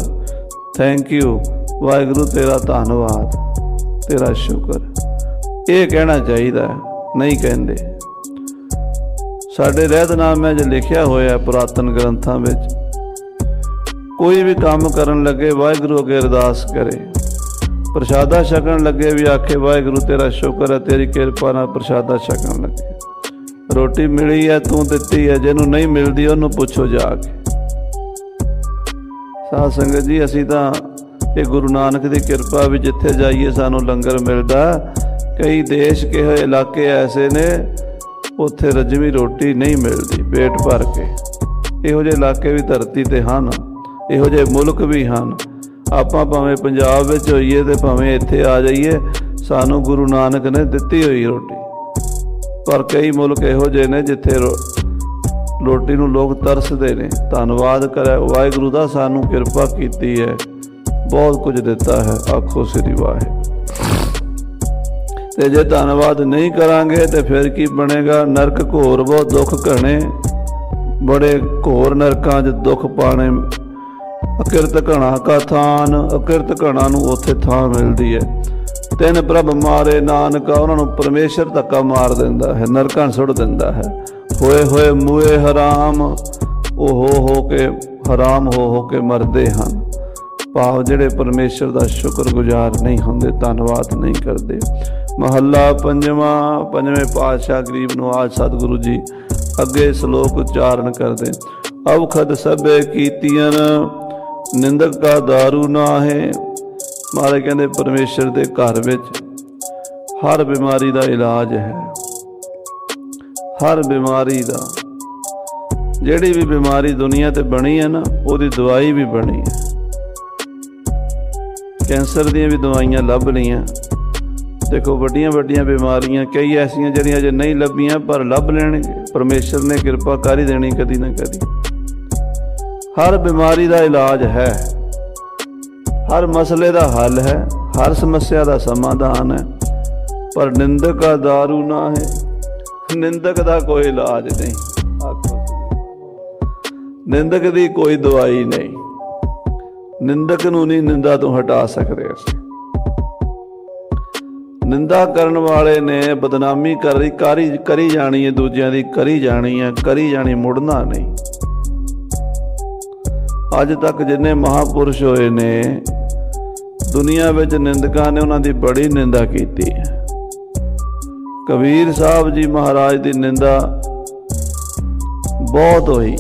Speaker 1: थैंक यू वाहिगुरु, तेरा धन्नवाद, तेरा शुक्र, ये कहना चाहिए, नहीं कहते। साडे रहतनामे च लिखिया होया पुरातन ग्रंथां विच, कोई भी काम करन लगे वाहिगुरु अगे अरदास करे। प्रशादा छकन लगे भी आखे वाहिगुरु तेरा शुक्र है, तेरी किरपा नाल प्रशादा छकन लगे। रोटी मिली है तू दिती है, जिन्हों नहीं मिलती उन्होंने पुछो जाके। साध संगत जी, असी तो ये गुरु नानक की किरपा भी जिथे जाइए सानू लंगर मिलता। कई देश के इलाके ऐसे ने उत्थे रजवी रोटी नहीं मिलती पेट भर के। इहो जे इलाके भी धरती ते हन, इहो जे मुल्क भी हैं। आपां भावें पंजाब विच होईए ते भावें इत्थे आ जाइए, सानू गुरु नानक ने दित्ती हुई रोटी। पर कई मुल्क इहो जे ने जिथे रोटी नूं लोग तरसदे ने। धन्नवाद करे वाहिगुरू दा, सानू किरपा कीती है, बहुत कुछ दिता है। आखो श्री वाहिगुरू। ते जे धन्नवाद नहीं करांगे तो फिर की बनेगा? नरक घोर वो दुख घने, बड़े घोर नरकां च दुख पाने। अकिरत घना का थान, अकिरत घना नूं उत्थे थां मिलदी है। तिन प्रभ मारे नानका, उन्होंने परमेश्वर धक्का मार दिंदा है, नरकां सुट दिंदा है। होए होए मुए हराम, ओ हो के हराम हो के मरदे हैं। भाव जिहड़े परमेश्वर का शुक्रगुजार नहीं होंदे, धन्नवाद नहीं करते। महला पंजवा, पंजवें पातशाह गरीब नवाज सतगुरु जी अगे श्लोक उच्चारण करते। अवखद सबे कीतियन, निंदक का दारू ना है। महाराज कहते परमेश्वर के घर विच हर बीमारी का इलाज है। हर बीमारी का, जिहड़ी भी बीमारी दुनिया ते बनी है ना, उसकी दवाई भी बनी है। कैंसर दी भी दवाइयां लभ लियां। देखो वड्डियां वड्डियां बीमारियां कई ऐसियां जिहड़ियां अजे नहीं लभियां, पर लभ लेणगे। परमेश्वर ने किरपा कर ही देनी कदी ना कदी। हर बीमारी का इलाज है, हर मसले का हल है, हर समस्या का समाधान है। पर निंदक का दारू ना है, निंदक का कोई इलाज नहीं। निंदक की कोई दवाई नहीं। निंदक नूं नहीं निंदा तो हटा सकते असीं। निंदा करन वाले ने बदनामी करी जानी है, दूजियां दी करी जानी है, करी जानी, मुड़ना नहीं। अज तक जिन्ने महापुरुष होए ने दुनिया विच, निंदकां ने उन्हां दी बड़ी निंदा कीती है। कबीर साहब जी महाराज की निंदा बहुत हुई।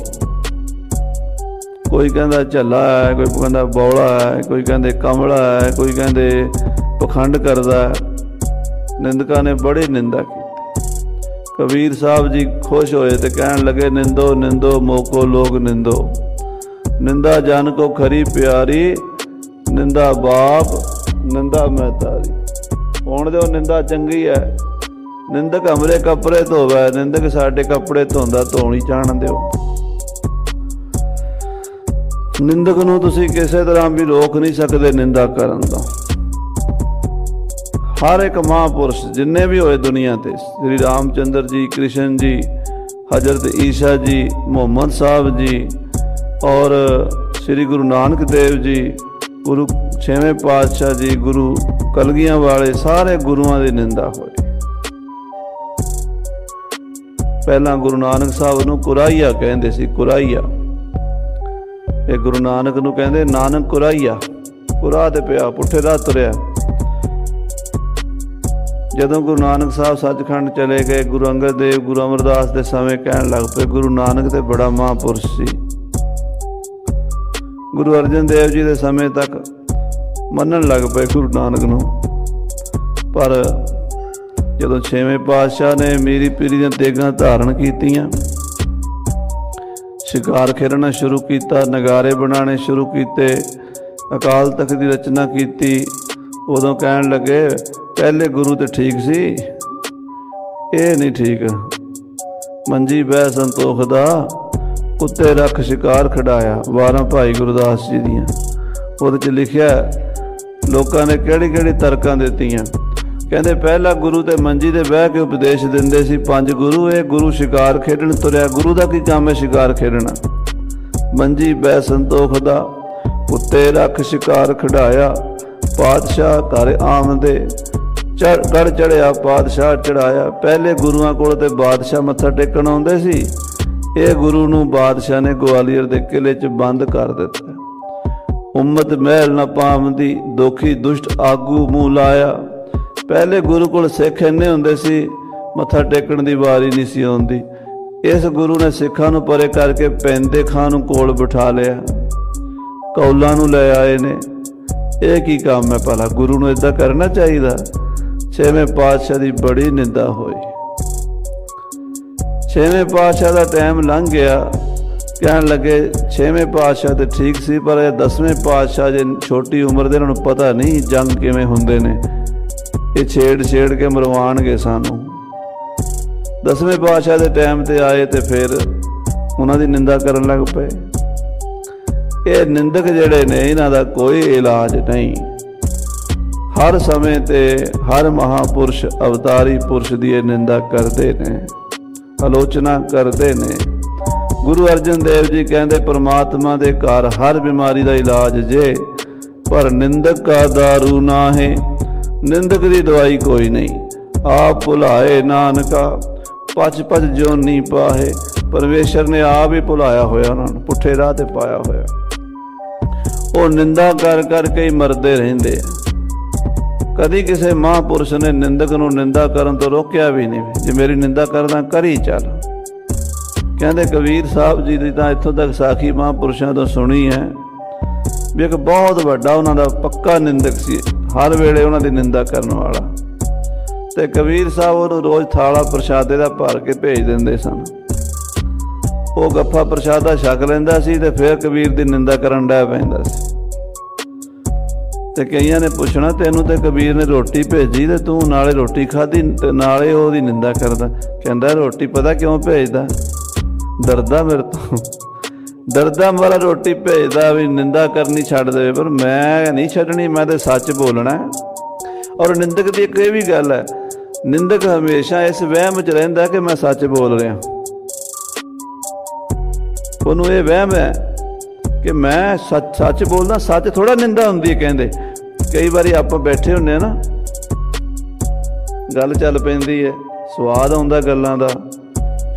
Speaker 1: कोई कहता झल्ला है, कोई कहता बौला है, कोई कहते कमला है, कोई कहते पखंड करता है। निंदका ने बड़ी निंदा की। कबीर साहब जी खुश होए तो कहन लगे, निंदो निंदो मोको लोग निंदो। निंदा जन को खरी प्यारी, निंदा बाप निंदा महतारी। हुण जो निंदा चंगी है, निंदक हमरे कपड़े धोवे, निंदक साडे कपड़े धोंदा, धोनी चाहन दिओ। निंदक नूं तुसीं किसी तरह भी रोक नहीं सकते निंदा करन दा। हर एक महापुरुष जिन्ने भी होए दुनिया ते, श्री रामचंद्र जी, कृष्ण जी, हजरत ईसा जी, मुहम्मद साहब जी और श्री गुरु नानक देव जी, गुरु छेवें पातशाह जी, गुरु कलगियां वाले, सारे गुरुआं दी निंदा होई। पहला गुरु नानक साहब नूं कुराइया कहंदे सी, कुराइया। ये गुरु नानक नूं कहंदे नानक कुराइया। कुरा ते पिया, पुठे राह तुरिया। जदों गुरु नानक साहब सचखंड चले गए, गुरु अंगद देव, गुरु अमरदास के समय कहन लग पे, गुरु नानक तो बड़ा महापुरुष सी। गुरु अर्जन देव जी के समय तक मनन लग पे गुरु नानक नूं। पर जदों 6वें पातशाह ने मीरी पीरी दी तेगां धारण कीतियां, शिकार खेलना शुरू किया, नगारे बनाने शुरू किए, अकाल तख्त की रचना की, उदों कहन लगे पहले गुरु तो ठीक सी, ये नहीं ठीक। मंजी बह संतोख दा उत्ते रख शिकार खड़ाया, 12 भाई गुरदास जी दियां। उहदे च लिखिया लोगों ने किहड़ी किहड़ी तर्कां दित्तियां। कहंदे पहला गुरु ते मंजी ते बह के उपदेश दिंदे सी 5 गुरु, ये गुरु शिकार खेडण तुरिया, गुरु दा की काम है शिकार खेडना। मंजी बह संतोख दा उत्ते रख शिकार खड़ाया, पातशाह घर आमदे गढ़ चढ़िया पातशाह चढ़ाया। पहले गुरुआं कोल ते बादशाह मत्था टेकण आउंदे सी, ये गुरु नूं बादशाह ने ग्वालियर दे किले च बंद कर दिता। उम्मत महल न पावंदी, दोखी दुष्ट आगू मूँह लाया। पहले गुरु कोल सिख इन्ने हुंदे सी, मत्था टेकण दी वारी नहीं सी आउंदी। इस गुरु ने सिखां नूं परे करके पैंदे खां नूं कोल बिठा लिया, कौलां नूं लै आए ने। यह की काम है भला, गुरु नूं इदां करना चाहिए। 6वें पातशाह की बड़ी निंदा हुई। 6वें पातशाह का टाइम लंघ गया, कहन लगे 6वें पातशाह तो ठीक सी, पर 10वें पातशाह जे छोटी उम्र दे इन्हां नूं पता नहीं जंग किवें हुंदे ने, ये छेड़ के मरवाणगे सानू। 10वें पातशाह के टाइम ते आए तो फिर उन्हां दी निंदा करन लग पे। ये निंदक जिहड़े ने इन्हां दा कोई इलाज नहीं। हर समय ते हर महापुरुष अवतारी पुरुष की निंदा करते ने, आलोचना करते ने। गुरु अर्जन देव जी कहते परमात्मा दे घर हर बीमारी का इलाज जे, पर निंदक का दारू ना है। निंदक की दवाई कोई नहीं। आप भुलाए नानका पच पच जो नहीं पाहे। परमेश्वर ने आप ही भुलाया होया, उन्होंने पुठे राह ते पाया होया। वो निंदा कर करके ही मरते रहंदे। कदी किसी महापुरुष ने निंदक नूं निंदा करन तो रोकिया भी नहीं, जे मेरी निंदा करना करी चल। कहते कबीर साहब जी की तो इत्थों तक साखी महापुरुषों तो सुनी है भी एक बहुत वड्डा उन्हां दा पक्का निंदक सी, हर वेले उन्हां दी निंदा करन वाला। ते कबीर साहब उहनूं रोज़ थाला प्रशादे दा भर के भेज दिंदे सन। वो गप्फा प्रशादा छक लैंदा सी ते फिर कबीर दी निंदा करन डै पैंदा सी। ते कईयां ने पुछना तेनू ते कबीर ने रोटी भेजी ते तू नाले रोटी खाधी ते नाले ओहदी निंदा करदा। कहंदा रोटी पता क्यों भेजदा, डरदा मेरे तो, डरदा मेरा रोटी भेजदा भी निंदा करनी छड्ड देवे, पर मैं नहीं छड्डनी, मैं तो सच बोलना है। और निंदक की एक ये भी गल है, निंदक हमेशा इस वहम च रहिंदा कि मैं सच बोल रहा। उन्होंने ये वहम है कि मैं सच बोलना, सच थोड़ा निंदा होंदी है। कहते कई बार आप बैठे होंगे ना, गल चल पैंदी है, स्वाद आउंदा गल्लां दा,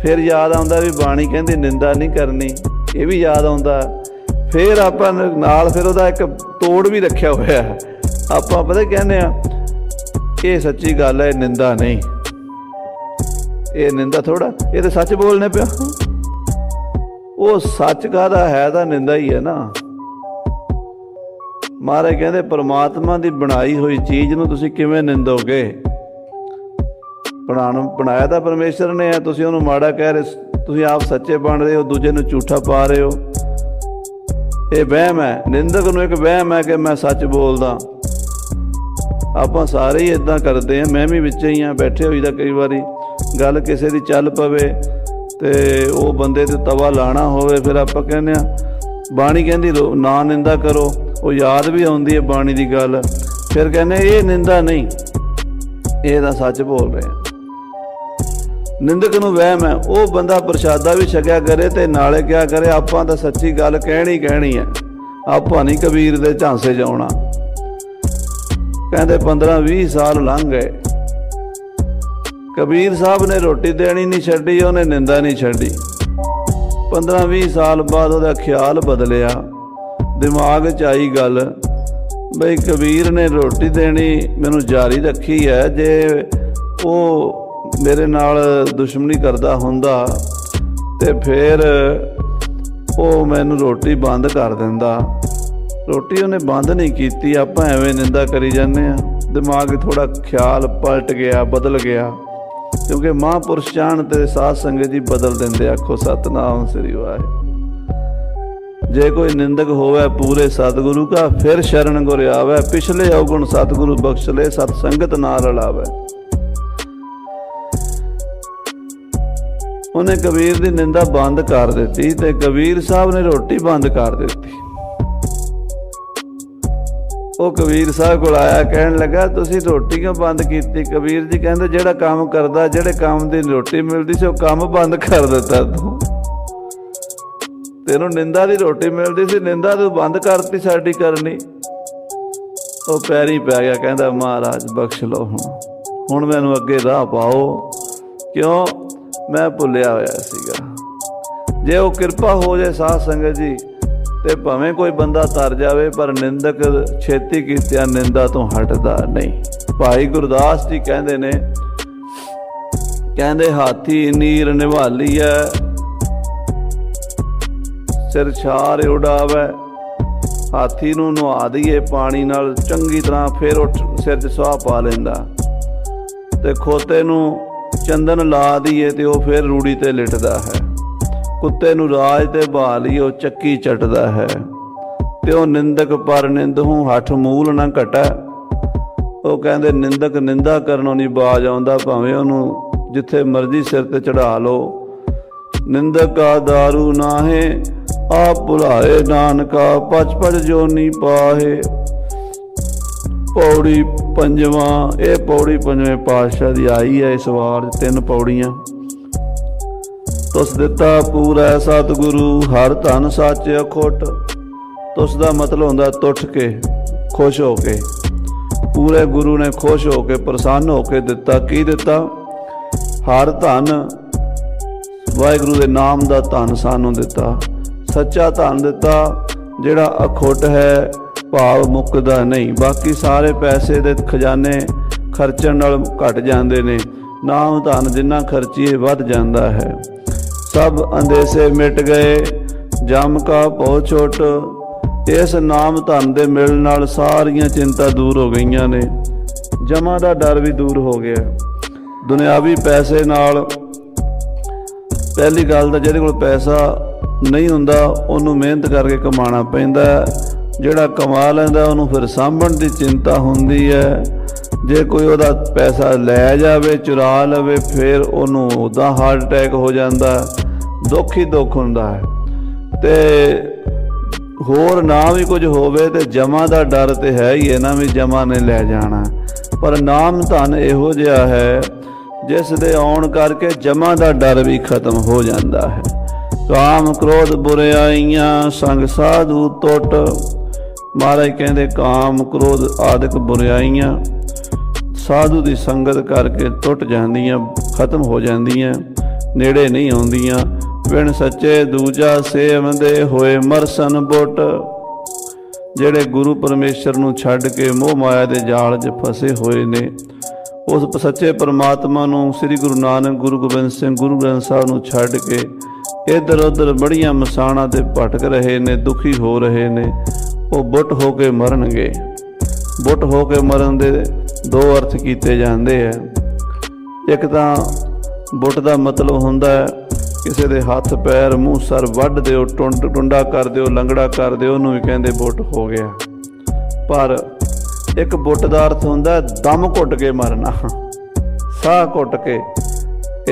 Speaker 1: फिर याद आउंदा भी बाणी कहंदी निंदा नहीं करनी, ये भी याद आउंदा। फिर आपां नाल फिर उहदा एक तोड़ भी रखिया होया है। आपां पता कहने ये सच्ची गल है, निंदा नहीं, ये निंदा थोड़ा, ये तो सच बोलने पिया। वो सच काहदा है, तो निंदा ही है ना। महाराज कहते परमात्मा की बनाई हुई चीज़ नूं तुसीं किवें निंदोगे। बनाया तो परमेश्वर ने है, तुसीं उहनूं माड़ा कह रहे, तुसीं आप सच्चे बन रहे हो, दूजे नूं झूठा पा रहे हो। ये वहम है, निंदक नूं एक वहम है कि मैं सच बोलदा। आपां सारे ही इदां करते हैं, मैं भी विच ही हाँ, बैठे होई दा कई बारी गल किसी दी चल पवे ते वो बंदे ते तवा लाना होवे, फिर आप कहने बाणी कहंदी ना निंदा करो, वो याद भी आउंदी है बाणी दी गल, फिर कहने ये निंदा नहीं, ये तां सच बोल रहे हैं। निंदक नूं वहम है, वो बंदा प्रशादा भी छकिया करे ते नाले क्या करे, आपां तां सच्ची गल कहनी है, आपां नहीं कबीर दे झांसे जाउणा। कहंदे 15-20 साल लंघ गए, कबीर साहब ने रोटी देनी नहीं छड्डी, उन्हें निंदा नहीं छड्डी। 15-20 साल बाद उहदा ख्याल बदलिया, दिमाग च आई गल बई कबीर ने रोटी देनी मैनू जारी रखी है, जे वो मेरे नाल दुश्मनी करदा हुंदा ते फिर वो मैनू रोटी बंद कर दिंदा। रोटी उन्हें बंद नहीं की, आप एवें निंदा करी जाने, दिमाग थोड़ा ख्याल पलट गया, बदल गया, क्योंकि महापुरुष चाहण ते साध संगत जी बदल देंदे। आखो सतनाम श्री वाहे। जे कोई निंदक होवे पूरे सतगुरु का, फिर शरण गुर आवे, पिछले अवगुण सतगुरु बख्श ले, सतसंगत ना रलावे। उन्हें कबीर की निंदा बंद कर दी ते कबीर साहब ने रोटी बंद कर दी। वो कबीर साहब को आया, कहन लगा तुसी रोटी क्यों बंद की? कबीर जी कहते जेड़ा काम करदा, जेड़े काम की रोटी मिलती सी, काम बंद कर दिता तू। तेनों निंदा की रोटी मिलती सी, निंदा तू बंद करती साडी करनी। वो पैरी पै गया, कहता महाराज बख्श लो, हुण मैनूं अगे राह पाओ, क्यों मैं भुलिया होया सीगा। जे वो किरपा हो जाए साध संगत जी, ते भावें कोई बंदा तर जावे, पर निंदक छेती कीतिया निंदा तो हटदा नहीं। भाई गुरदास जी कहते ने, कहते हाथी नीर निभाली है, सिर छार उड़ावे। हाथी नूं नहा दईए पानी नाल चंगी तरह, फिर उठ सिर च सुआह पा लैंदा, ते खोते नूं चंदन ला दईए ते वो फिर रूड़ी ते लिटदा है। कुत्ते नूं राज ते बहा लईए वो चक्की चटदा है। ते वो निंदक पर निंदहूं हठ मूल ना घटै। वो कहंदे निंदक निंदा करनों नहीं बाज आउंदा, भावें उहनूं जिथे मर्जी सिर ते चढ़ा लो। निंदक का दारू नाहे, आप भुलाए नानका, पच पच जोनी पाहे। पौड़ी पंजवा, ये पौड़ी पंजवें पातशाह दी आई है इस वार, 3 पौड़ियां। तुस दिता पूरा सतगुरु, हर धन सच अखुट। तुस दा मतलब हुंदा तुठ के, खुश हो के। पूरे गुरु ने खुश हो के, प्रसन्न हो के दिता। की दिता? हर धन, वाहिगुरू दे नाम दा धन सानूं दिता। सच्चा धन दिता जिहड़ा अखुट है, भाव मुकदा नहीं। बाकी सारे पैसे दे खजाने खर्चण नाल घट जांदे ने, नाम धन जिन्ना खर्चीए वध जांदा है। सब अंदेसे मिट गए, जम का भौ छुट। इस नाम धन दे मिलण नाल सारियां चिंता दूर हो गईयां ने, जमा दा डर भी दूर हो गया। दुनियावी पैसे नाल, पहली गल तां जिहदे कोल पैसा नहीं हुंदा उहनूं मेहनत करके कमाना पैंदा है। जिहड़ा कमा लैंदा उहनूं फिर सांभण दी चिंता हुंदी है। जे कोई उहदा पैसा लै जावे, चुरा लवे, फिर उहनूं उदां हार्ट अटैक हो जांदा, दुख ही दुख हुंदा है। ते होर ना भी कुछ होवे ते जमा दा डर ते है ही है ना, भी जमा ने लै जाना। पर नाम धन इहो जिहा है जिस दे आउण करके जमा दा डर भी खत्म हो जांदा है। काम क्रोध बुराइयां संग साधु टुट। महाराज कहते काम क्रोध आदिक बुराइयां साधु की संगत करके टुट जांदियां, खत्म हो जांदियां, नेड़े नहीं आउंदियां। बिन सच्चे दूजा सेवंदे होए मरसन बुट। जेड़े गुरु परमेश्वर नूं छड्ड के मोह माया दे जाल 'च फसे होए ने, उस सच्चे परमात्मा नूं श्री गुरु नानक, गुरु गोबिंद सिंह, गुरु ग्रंथ साहिब नूं छड्ड के इधर उधर बड़ियां मसाणा ते भटक रहे ने, दुखी हो रहे ने, वो बुट हो के मरनगे। बुट हो के मरन दे 2 अर्थ कीते जांदे है। एक तां बुट दा मतलब हुंदा है किसी दे हथ पैर मूँह सर वड्ढ दिओ, टुंडा कर दिओ, लंगड़ा कर दिओ, उहनूं भी कहंदे बुट हो गया। पर एक बुट दा अर्थ हुंदा दम घुट के मरना, साह घुट के।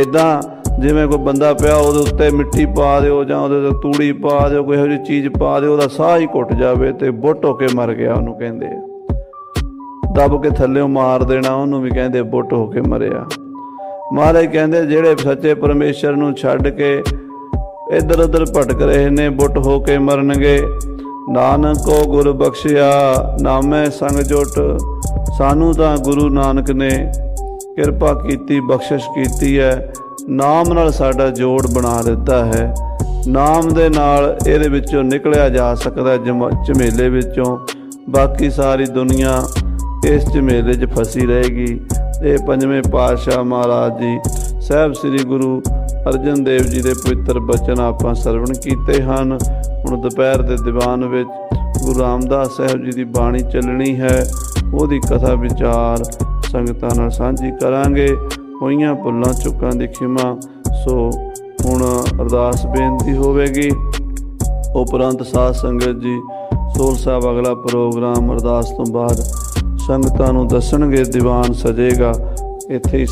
Speaker 1: इदां जिवें कोई बंदा पिया उहदे उत्ते मिट्टी पा दिओ जां उहदे ते तूड़ी पा दिओ, कोई इहो जी चीज़ पा दिओ, उहदा साह ही घुट जावे ते बुट हो के मर गया उहनूं कहंदे। दब के थल्लेों मार देना उहनूं भी कहंदे बुट हो के मरिया। महाराज कहंदे जिहड़े सच्चे परमेश्वर नूं छड्ड के इधर उधर भटक रहे ने, बुट हो के मरनगे। नानक को गुर बख्शिया नामे संग जुट। सानू तां गुरु नानक ने किरपा कीती, बख्शिश कीती है, नाम नाल साडा जोड़ बना दिता है। नाम दे नाल इहदे विचों निकलिया जा सकदा झमेले विचों। बाकी सारी दुनिया इस झमेले 'च फसी रहेगी। ये 5वें पातशाह महाराज जी साहब श्री गुरु अर्जन देव जी के पवित्र बचन आपां सरवण कीते हैं। हुण दोपहर के दीवान विच गुरु रामदास साहब जी की बाणी चलनी है, ਉਹਦੀ कथा विचार संगतां नाल सांझी करांगे। होईयां भुल्लां चुक्कां दी खिमा। सो हुण अरदास बेनती होवेगी। उपरंत साध संगत जी सोल साहब अगला प्रोग्राम अरदास तो बाद संगतां नूं दसणगे, दीवान सजेगा। इत्थे ही